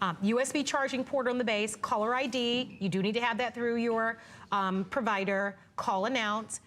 USB charging port on the base, caller ID. You do need to have that through your provider. Call announce.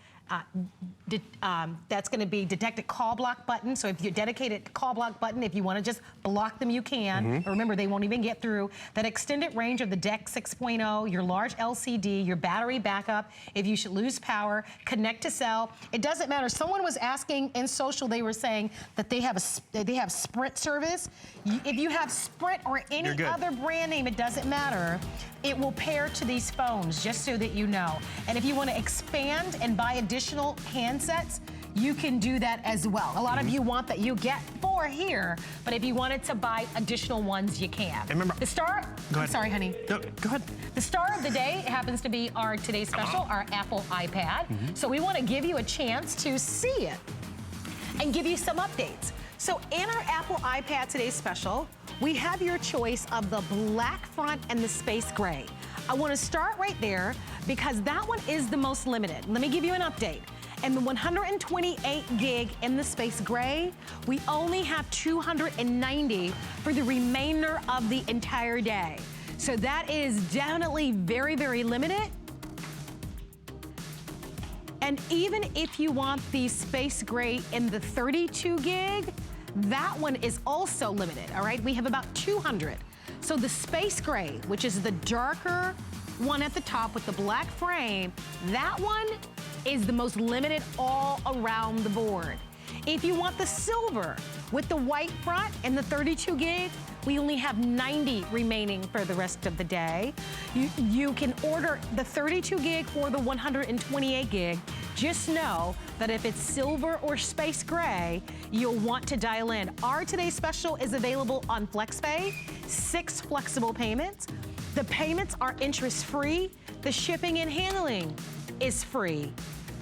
that's going to be detected call block button. So if you're dedicated call block button, if you want to just block them, you can. Remember, they won't even get through. That extended range of the DEC 6.0, your large LCD, your battery backup, if you should lose power, connect to cell. It doesn't matter. Someone was asking in social, they were saying that they have Sprint service. If you have Sprint or any other brand name, it doesn't matter. It will pair to these phones, just so that you know. And if you want to expand and buy additional handsets, you can do that as well. A lot of you want that. You get 4 here, but if you wanted to buy additional ones, you can. And remember, the star, I'm sorry, honey. No, go ahead. The star of the day happens to be our today's special, our Apple iPad. So we want to give you a chance to see it and give you some updates. So in our Apple iPad today's special, we have your choice of the black front and the space gray. I want to start right there because that one is the most limited. Let me give you an update. And the 128 gig in the space gray, we only have 290 for the remainder of the entire day. So that is definitely very, very limited. And even if you want the space gray in the 32 gig, that one is also limited, all right? We have about 200. So the space gray, which is the darker one at the top with the black frame, that one is the most limited all around the board. If you want the silver with the white front and the 32 gig, we only have 90 remaining for the rest of the day. You can order the 32 gig or the 128 gig. Just know that if it's silver or space gray, you'll want to dial in. Our today's special is available on FlexPay, 6 flexible payments. The payments are interest-free. The shipping and handling is free.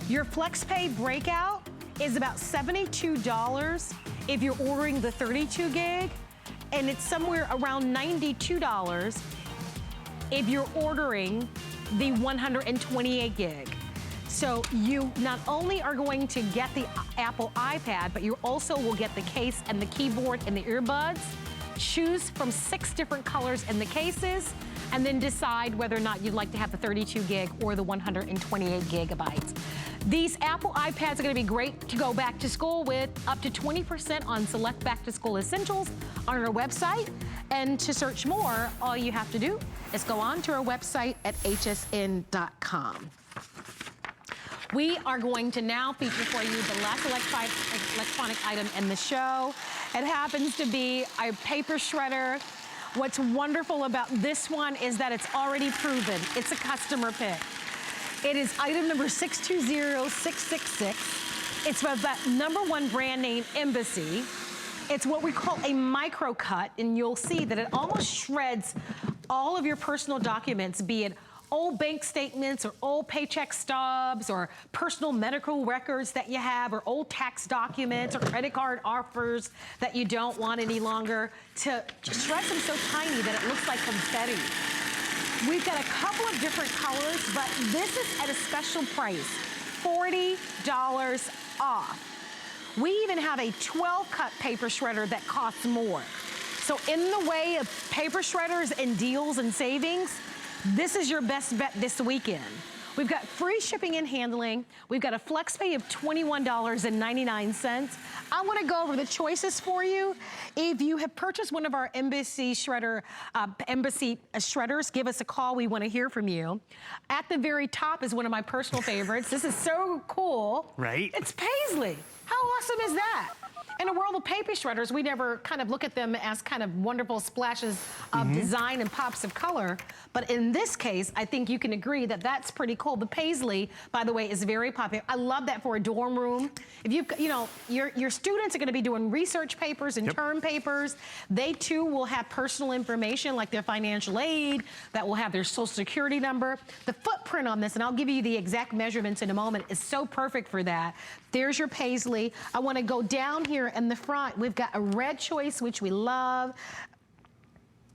Your FlexPay breakout is about $72 if you're ordering the 32 gig, and it's somewhere around $92 if you're ordering the 128 gig. So you not only are going to get the Apple iPad, but you also will get the case and the keyboard and the earbuds. Choose from 6 different colors in the cases, and then decide whether or not you'd like to have the 32 gig or the 128 gigabytes. These Apple iPads are going to be great to go back to school with, up to 20% on select back to school essentials on our website. And to search more, all you have to do is go on to our website at hsn.com. We are going to now feature for you the last electronic item in the show. It happens to be a paper shredder. What's wonderful about this one is that it's already proven. It's a customer pick. It is item number 620666. It's about that #1 brand name, Embassy. It's what we call a micro cut, and you'll see that it almost shreds all of your personal documents, be it old bank statements or old paycheck stubs or personal medical records that you have, or old tax documents or credit card offers that you don't want any longer, to shred them so tiny that it looks like confetti. We've got a couple of different colors, but this is at a special price, $40 off. We even have a 12-cut paper shredder that costs more. So in the way of paper shredders and deals and savings, this is your best bet this weekend. We've got free shipping and handling. We've got a flex pay of $21.99. I want to go over the choices for you. If you have purchased one of our Embassy shredders, give us a call. We want to hear from you. At the very top is one of my personal favorites. This is so cool. Right? It's paisley. How awesome is that? In a world of paper shredders, we never kind of look at them as kind of wonderful splashes of design and pops of color. But in this case, I think you can agree that that's pretty cool. The paisley, by the way, is very popular. I love that for a dorm room. If your students are going to be doing research papers and term papers, they too will have personal information like their financial aid, that will have their social security number. The footprint on this, and I'll give you the exact measurements in a moment, is so perfect for that. There's your paisley. I want to go down here in the front. We've got a red choice, which we love,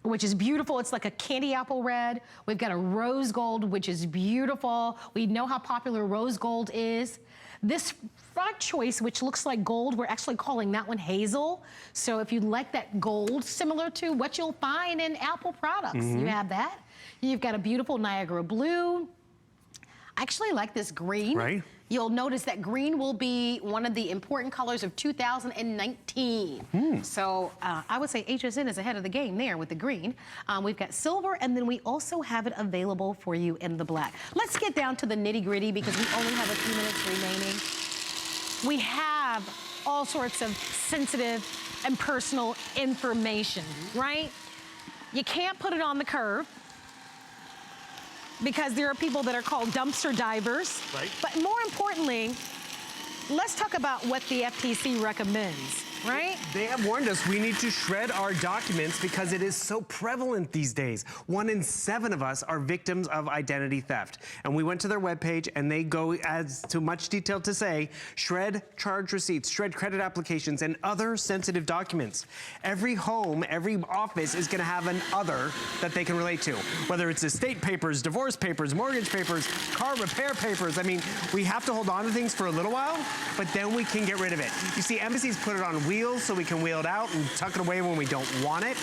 which is beautiful. It's like a candy apple red. We've got a rose gold, which is beautiful. We know how popular rose gold is. This front choice, which looks like gold, we're actually calling that one hazel. So if you like that gold, similar to what you'll find in Apple products, you have that. You've got a beautiful Niagara blue. I actually like this green. Right. You'll notice that green will be one of the important colors of 2019. So I would say HSN is ahead of the game there with the green. We've got silver, and then we also have it available for you in the black. Let's get down to the nitty-gritty because we only have a few minutes remaining. We have all sorts of sensitive and personal information, right? You can't put it on the curb because there are people that are called dumpster divers. Right. But more importantly, let's talk about what the FTC recommends, right? They have warned us we need to shred our documents because it is so prevalent these days. 1 in 7 of us are victims of identity theft. And we went to their webpage and they go as to much detail to say, shred charge receipts, shred credit applications, and other sensitive documents. Every home, every office is gonna have an other that they can relate to. Whether it's estate papers, divorce papers, mortgage papers, car repair papers. I mean, we have to hold on to things for a little while, but then we can get rid of it. You see, embassies put it on wheels so we can wheel it out and tuck it away when we don't want it.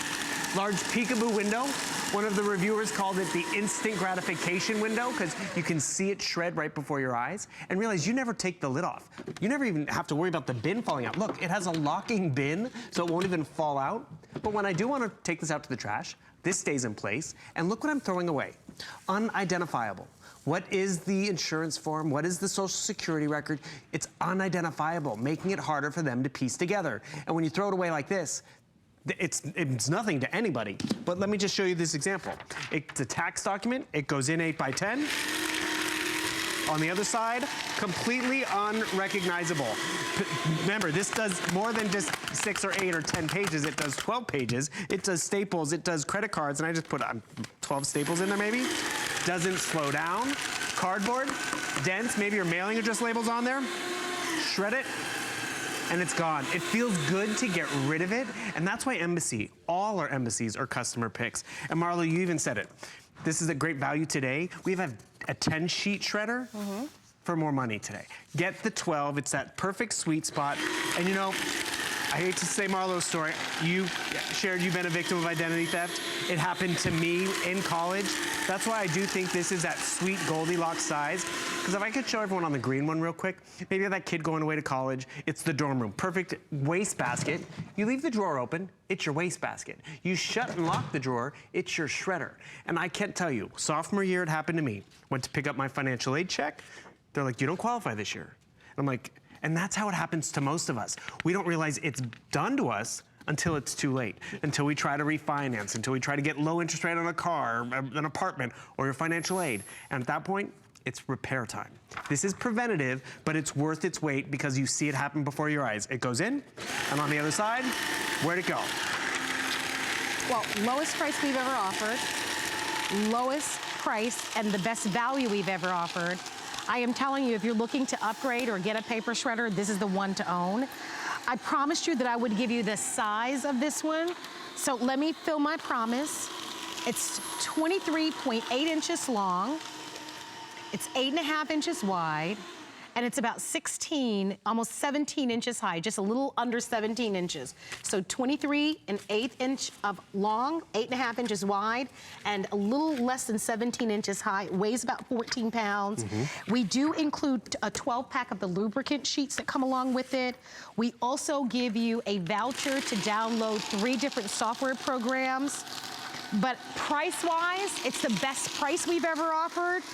Large peekaboo window. One of the reviewers called it the instant gratification window because you can see it shred right before your eyes and realize you never take the lid off. You never even have to worry about the bin falling out. Look, it has a locking bin so it won't even fall out. But when I do want to take this out to the trash, this stays in place. And look what I'm throwing away. Unidentifiable. What is the insurance form? What is the social security record? It's unidentifiable, making it harder for them to piece together. And when you throw it away like this, it's nothing to anybody. But let me just show you this example. It's a tax document. It goes in 8 by 10. On the other side, completely unrecognizable. Remember, this does more than just 6 or 8 or 10 pages. It does 12 pages. It does staples. It does credit cards. And I just put 12 staples in there maybe. Doesn't slow down. Cardboard, dense, maybe your mailing address labels on there. Shred it, and it's gone. It feels good to get rid of it, and that's why all our embassies are customer picks. And Marlo, you even said it. This is a great value today. We have a 10-sheet shredder for more money today. Get the 12, it's that perfect sweet spot. And you know, I hate to say Marlo's story. You shared you've been a victim of identity theft. It happened to me in college. That's why I do think this is that sweet Goldilocks size. Because if I could show everyone on the green one real quick, maybe that kid going away to college, it's the dorm room. Perfect wastebasket. You leave the drawer open, it's your wastebasket. You shut and lock the drawer, it's your shredder. And I can't tell you, sophomore year it happened to me. Went to pick up my financial aid check. They're like, you don't qualify this year. And I'm like, and that's how it happens to most of us. We don't realize it's done to us until it's too late, until we try to refinance, until we try to get low interest rate on a car, an apartment, or your financial aid. And at that point, it's repair time. This is preventative, but it's worth its weight because you see it happen before your eyes. It goes in, and on the other side, where'd it go? Well, lowest price we've ever offered, lowest price and the best value we've ever offered. I am telling you, if you're looking to upgrade or get a paper shredder, this is the one to own. I promised you that I would give you the size of this one. So let me fill my promise. It's 23.8 inches long. It's 8.5 inches wide. And it's about 16, almost 17 inches high, just a little under 17 inches. So 23.8 inches of long, 8.5 inches wide, and a little less than 17 inches high, weighs about 14 pounds. We do include a 12-pack of the lubricant sheets that come along with it. We also give you a voucher to download 3 different software programs. But price-wise, it's the best price we've ever offered.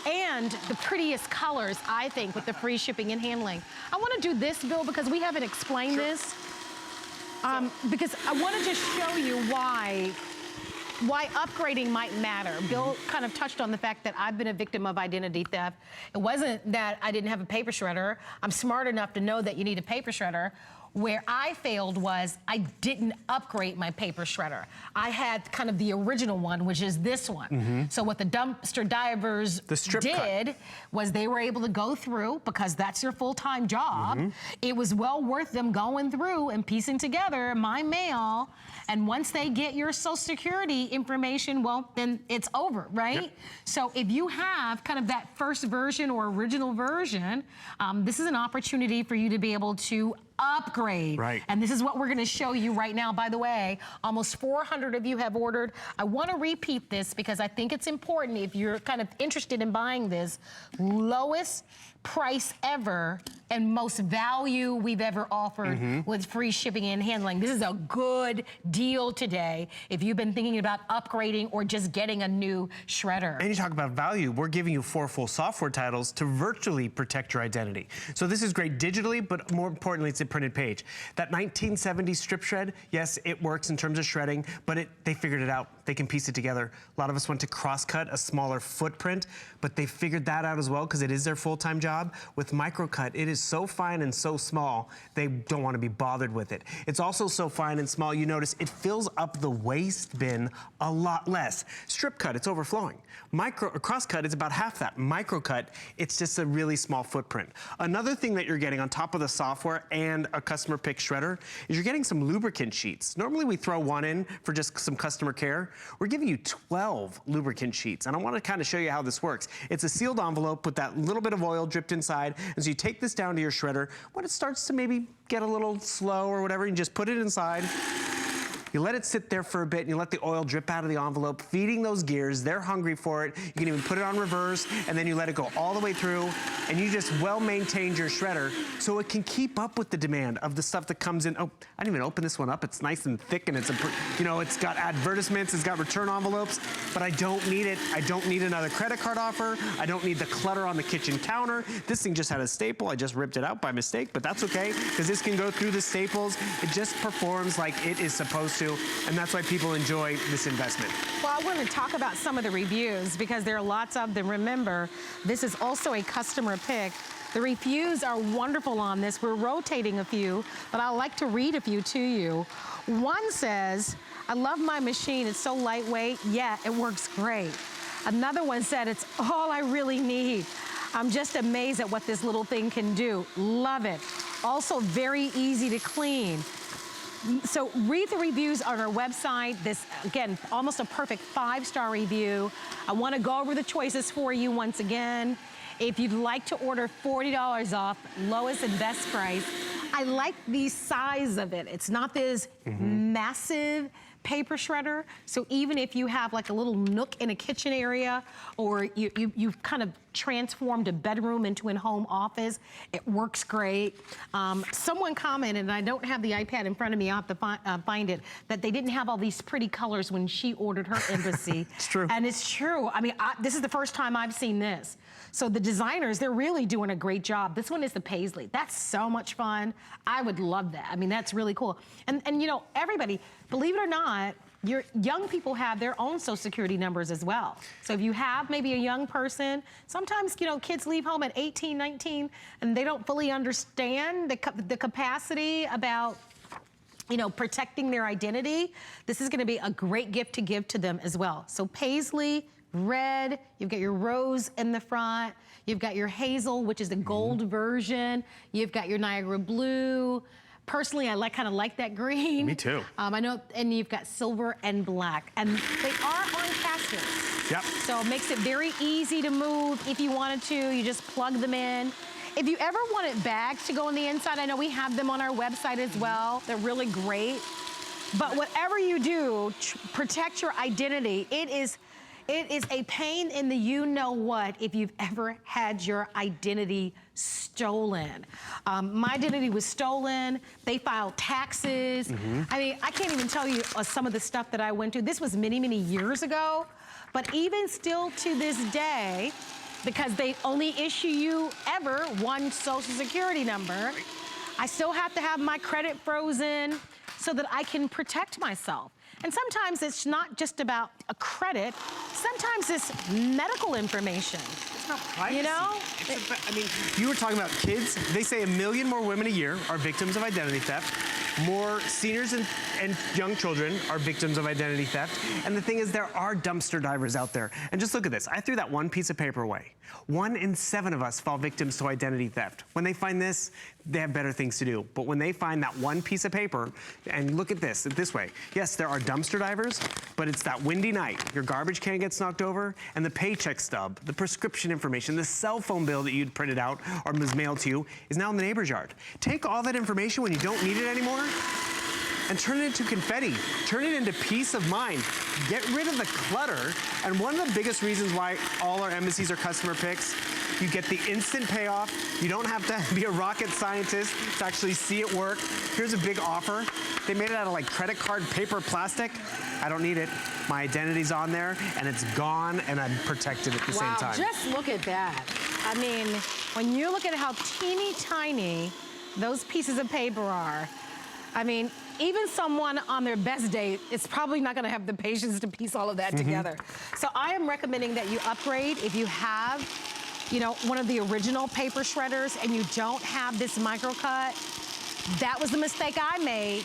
And the prettiest colors, I think, with the free shipping and handling. I want to do this, Bill, because we haven't explained this. Because I want to just show you why upgrading might matter. Bill kind of touched on the fact that I've been a victim of identity theft. It wasn't that I didn't have a paper shredder. I'm smart enough to know that you need a paper shredder. Where I failed was I didn't upgrade my paper shredder. I had kind of the original one, which is this one. So what the dumpster divers did was they were able to go through, because that's your full-time job. It was well worth them going through and piecing together my mail. And once they get your social security information, well, then it's over, right? So if you have kind of that first version or original version, this is an opportunity for you to be able to upgrade. And this is what we're going to show you right now. By the way, almost 400 of you have ordered. I want to repeat this because I think it's important if you're kind of interested in buying this. Lowest price ever and most value we've ever offered with free shipping and handling. This is a good deal today if you've been thinking about upgrading or just getting a new shredder. And you talk about value, we're giving you 4 full software titles to virtually protect your identity. So this is great digitally, but more importantly, it's a printed page. That 1970s strip shred, yes, it works in terms of shredding, but they figured it out. They can piece it together. A lot of us went to Crosscut, a smaller footprint, but they figured that out as well because it is their full-time job. With Microcut, it is so fine and so small, they don't want to be bothered with it. It's also so fine and small, you notice it fills up the waste bin a lot less. Strip cut, it's overflowing. Crosscut is about half that. Microcut, it's just a really small footprint. Another thing that you're getting on top of the software and a customer pick shredder is you're getting some lubricant sheets. Normally we throw one in for just some customer care. We're giving you 12 lubricant sheets, and I want to kind of show you how this works. It's a sealed envelope with that little bit of oil dripped inside, and so you take this down to your shredder. When it starts to maybe get a little slow or whatever, you just put it inside. You let it sit there for a bit and you let the oil drip out of the envelope, feeding those gears. They're hungry for it. You can even put it on reverse and then you let it go all the way through, and you just well-maintained your shredder so it can keep up with the demand of the stuff that comes in. Oh, I didn't even open this one up. It's nice and thick and it's it's got advertisements, it's got return envelopes, but I don't need it. I don't need another credit card offer. I don't need the clutter on the kitchen counter. This thing just had a staple. I just ripped it out by mistake, but that's okay because this can go through the staples. It just performs like it is supposed to. And that's why people enjoy this investment. Well, I want to talk about some of the reviews because there are lots of them. Remember, this is also a customer pick. The reviews are wonderful on this. We're rotating a few, but I'd like to read a few to you. One says, I love my machine. It's so lightweight. Yeah, it works great. Another one said, it's all I really need. I'm just amazed at what this little thing can do. Love it. Also very easy to clean. So read the reviews on our website. This, again, almost a perfect 5-star review. I want to go over the choices for you once again. If you'd like to order $40 off, lowest and best price, I like the size of it. It's not this massive paper shredder. So even if you have like a little nook in a kitchen area, or you've kind of transformed a bedroom into a home office, it works great. Someone commented, and I don't have the iPad in front of me, I'll have to find it, that they didn't have all these pretty colors when she ordered her embassy. It's true. And it's true. I mean, this is the first time I've seen this. So the designers, they're really doing a great job. This one is the paisley. That's so much fun. I would love that. I mean, that's really cool. And you know, everybody, believe it or not, your young people have their own social security numbers as well. So if you have maybe a young person, sometimes, you know, kids leave home at 18, 19, and they don't fully understand the capacity about, you know, protecting their identity. This is gonna be a great gift to give to them as well. So paisley, red, you've got your rose in the front, you've got your hazel, which is the gold version, you've got your Niagara blue. Personally, I kind of like that green. Me too. I know, and you've got silver and black, and they are on casters. Yep. So it makes it very easy to move. If you wanted to, you just plug them in. If you ever wanted bags to go on the inside, I know we have them on our website as well. They're really great. But whatever you do, protect your identity. It is a pain in the you-know-what if you've ever had your identity stolen. My identity was stolen. They filed taxes. I mean, I can't even tell you some of the stuff that I went through. This was many, many years ago. But even still to this day, because they only issue you ever one social security number, I still have to have my credit frozen so that I can protect myself. And sometimes it's not just about a credit. Sometimes it's medical information. It's about privacy. You know? I mean, you were talking about kids. They say 1 million more women a year are victims of identity theft. More seniors and young children are victims of identity theft. And the thing is, there are dumpster divers out there. And just look at this. I threw that one piece of paper away. 1 in 7 of us fall victims to identity theft. When they find this, they have better things to do. But when they find that one piece of paper, and look at this way. Yes, there are dumpster divers, but it's that windy night. Your garbage can gets knocked over, and the paycheck stub, the prescription information, the cell phone bill that you'd printed out or was mailed to you is now in the neighbor's yard. Take all that information when you don't need it anymore and turn it into confetti. Turn it into peace of mind. Get rid of the clutter. And one of the biggest reasons why all our embassies are customer picks You get the instant payoff. You don't have to be a rocket scientist to actually see it work. Here's a big offer. They made it out of like credit card paper plastic. I don't need it. My identity's on there and it's gone and I'm protected at the same time. Just look at that. I mean, when you look at how teeny tiny those pieces of paper are, I mean, even someone on their best day is probably not gonna have the patience to piece all of that together. So I am recommending that you upgrade if you have, you know, one of the original paper shredders and you don't have this micro cut. That was the mistake I made.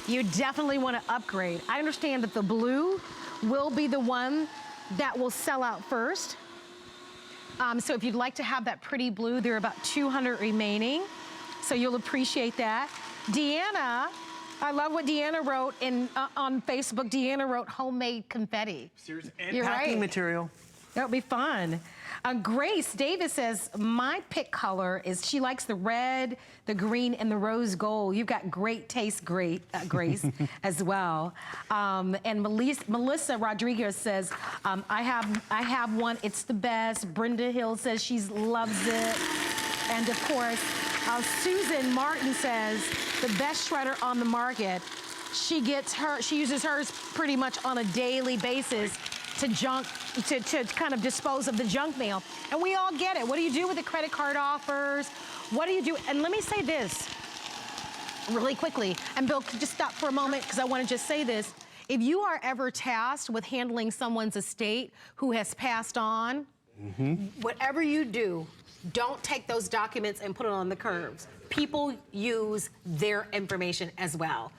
You definitely wanna upgrade. I understand that the blue will be the one that will sell out first. So if you'd like to have that pretty blue, there are about 200 remaining. So you'll appreciate that. Deanna, I love what Deanna wrote on Facebook. Deanna wrote homemade confetti. Seriously, and You're packing right. material. That'll be fun. Grace Davis says, my pick color is, she likes the red, the green, and the rose gold. You've got great taste, Grace, as well. And Melissa Rodriguez says, I have one, it's the best. Brenda Hill says she loves it. And of course, Susan Martin says, the best shredder on the market. She uses hers pretty much on a daily basis to kind of dispose of the junk mail. And we all get it. What do you do with the credit card offers? What do you do? And let me say this really quickly. And Bill, just stop for a moment because I want to just say this. If you are ever tasked with handling someone's estate who has passed on, whatever you do, don't take those documents and put it on the curbs. People use their information as well.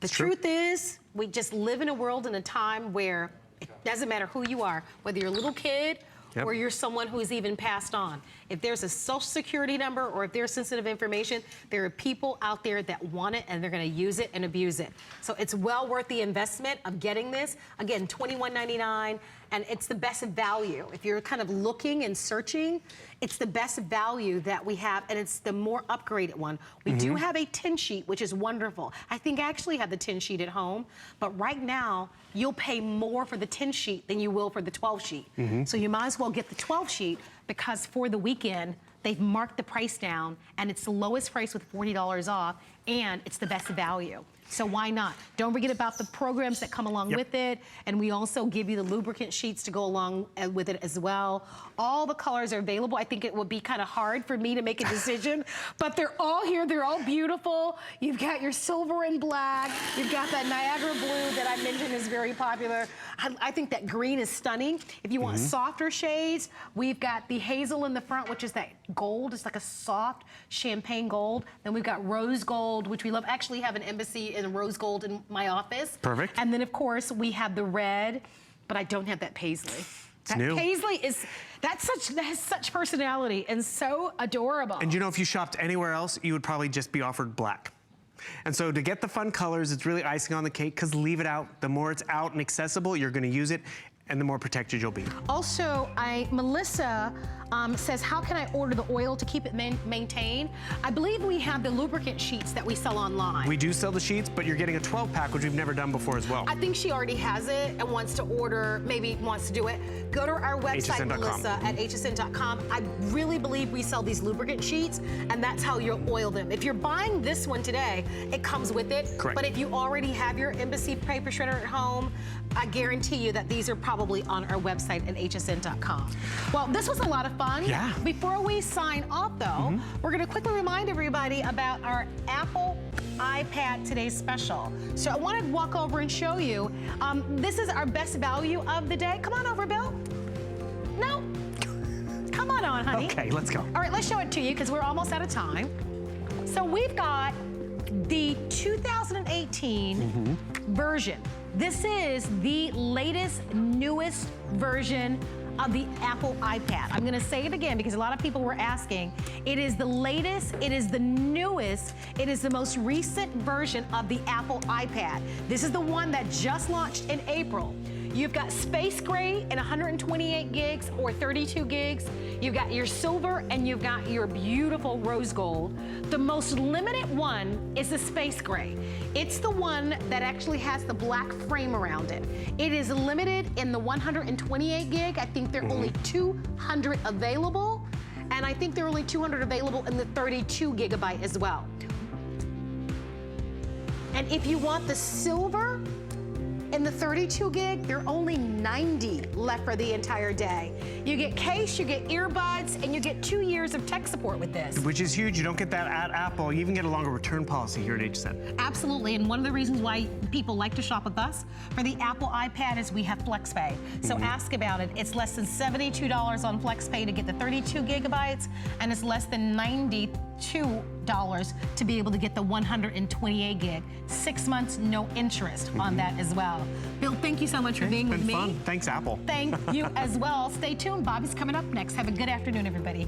The truth is, we just live in a world and a time where it doesn't matter who you are, whether you're a little kid or you're someone who's even passed on. If there's a social security number or if there's sensitive information, there are people out there that want it and they're gonna use it and abuse it. So it's well worth the investment of getting this. Again, $21.99, and it's the best value. If you're kind of looking and searching, it's the best value that we have, and it's the more upgraded one. We do have a 10 sheet, which is wonderful. I think I actually have the 10 sheet at home, but right now, you'll pay more for the 10 sheet than you will for the 12 sheet. So you might as well get the 12 sheet because for the weekend, they've marked the price down, and it's the lowest price with $40 off, and it's the best value. So why not? Don't forget about the programs that come along with it, and we also give you the lubricant sheets to go along with it as well. All the colors are available. I think it would be kind of hard for me to make a decision, but they're all here. They're all beautiful. You've got your silver and black. You've got that Niagara blue that I mentioned is very popular. I think that green is stunning. If you want softer shades, we've got the hazel in the front, which is that gold. It's like a soft champagne gold. Then we've got rose gold, which we love. Actually have an embassy in rose gold in my office. Perfect. And then of course we have the red, but I don't have that paisley. That new. paisley that has such personality and so adorable. And you know, if you shopped anywhere else, you would probably just be offered black. And so to get the fun colors, it's really icing on the cake, because leave it out. The more it's out and accessible, you're gonna use it, and the more protected you'll be. Also, Melissa says, how can I order the oil to keep it maintained? I believe we have the lubricant sheets that we sell online. We do sell the sheets, but you're getting a 12-pack, which we've never done before as well. I think she already has it and wants to order, maybe wants to do it. Go to our website, hsn.com. Melissa, at hsn.com. I really believe we sell these lubricant sheets, and that's how you'll oil them. If you're buying this one today, it comes with it. Correct. But if you already have your Embassy paper shredder at home, I guarantee you that these are probably on our website at hsn.com. Well, this was a lot of fun. Yeah. Before we sign off, though, we're going to quickly remind everybody about our Apple iPad Today special. So I wanted to walk over and show you. This is our best value of the day. Come on over, Bill. No. Come on, honey. Okay, let's go. All right, let's show it to you because we're almost out of time. So we've got the 2018 version. This is the latest, newest version of the Apple iPad. I'm gonna say it again because a lot of people were asking. It is the latest, it is the newest, it is the most recent version of the Apple iPad. This is the one that just launched in April. You've got space gray and 128 gigs or 32 gigs. You've got your silver and you've got your beautiful rose gold. The most limited one is the space gray. It's the one that actually has the black frame around it. It is limited in the 128 gig. I think there are only 200 available. And And I think there are only 200 available in the 32 gigabyte as well. And if you want the silver in the 32 gig, there are only 90 left for the entire day. You get case, you get earbuds, and you get 2 years of tech support with this. Which is huge. You don't get that at Apple. You even get a longer return policy here at HSN. Absolutely, and one of the reasons why people like to shop with us for the Apple iPad is we have FlexPay. So ask about it. It's less than $72 on FlexPay to get the 32 gigabytes, and it's less than $92 to be able to get the 128 gig. 6 months, no interest on that as well. Bill, thank you so much for being with me. Fun. Thanks, Apple. Thank you as well. Stay tuned. Bobby's coming up next. Have a good afternoon, everybody.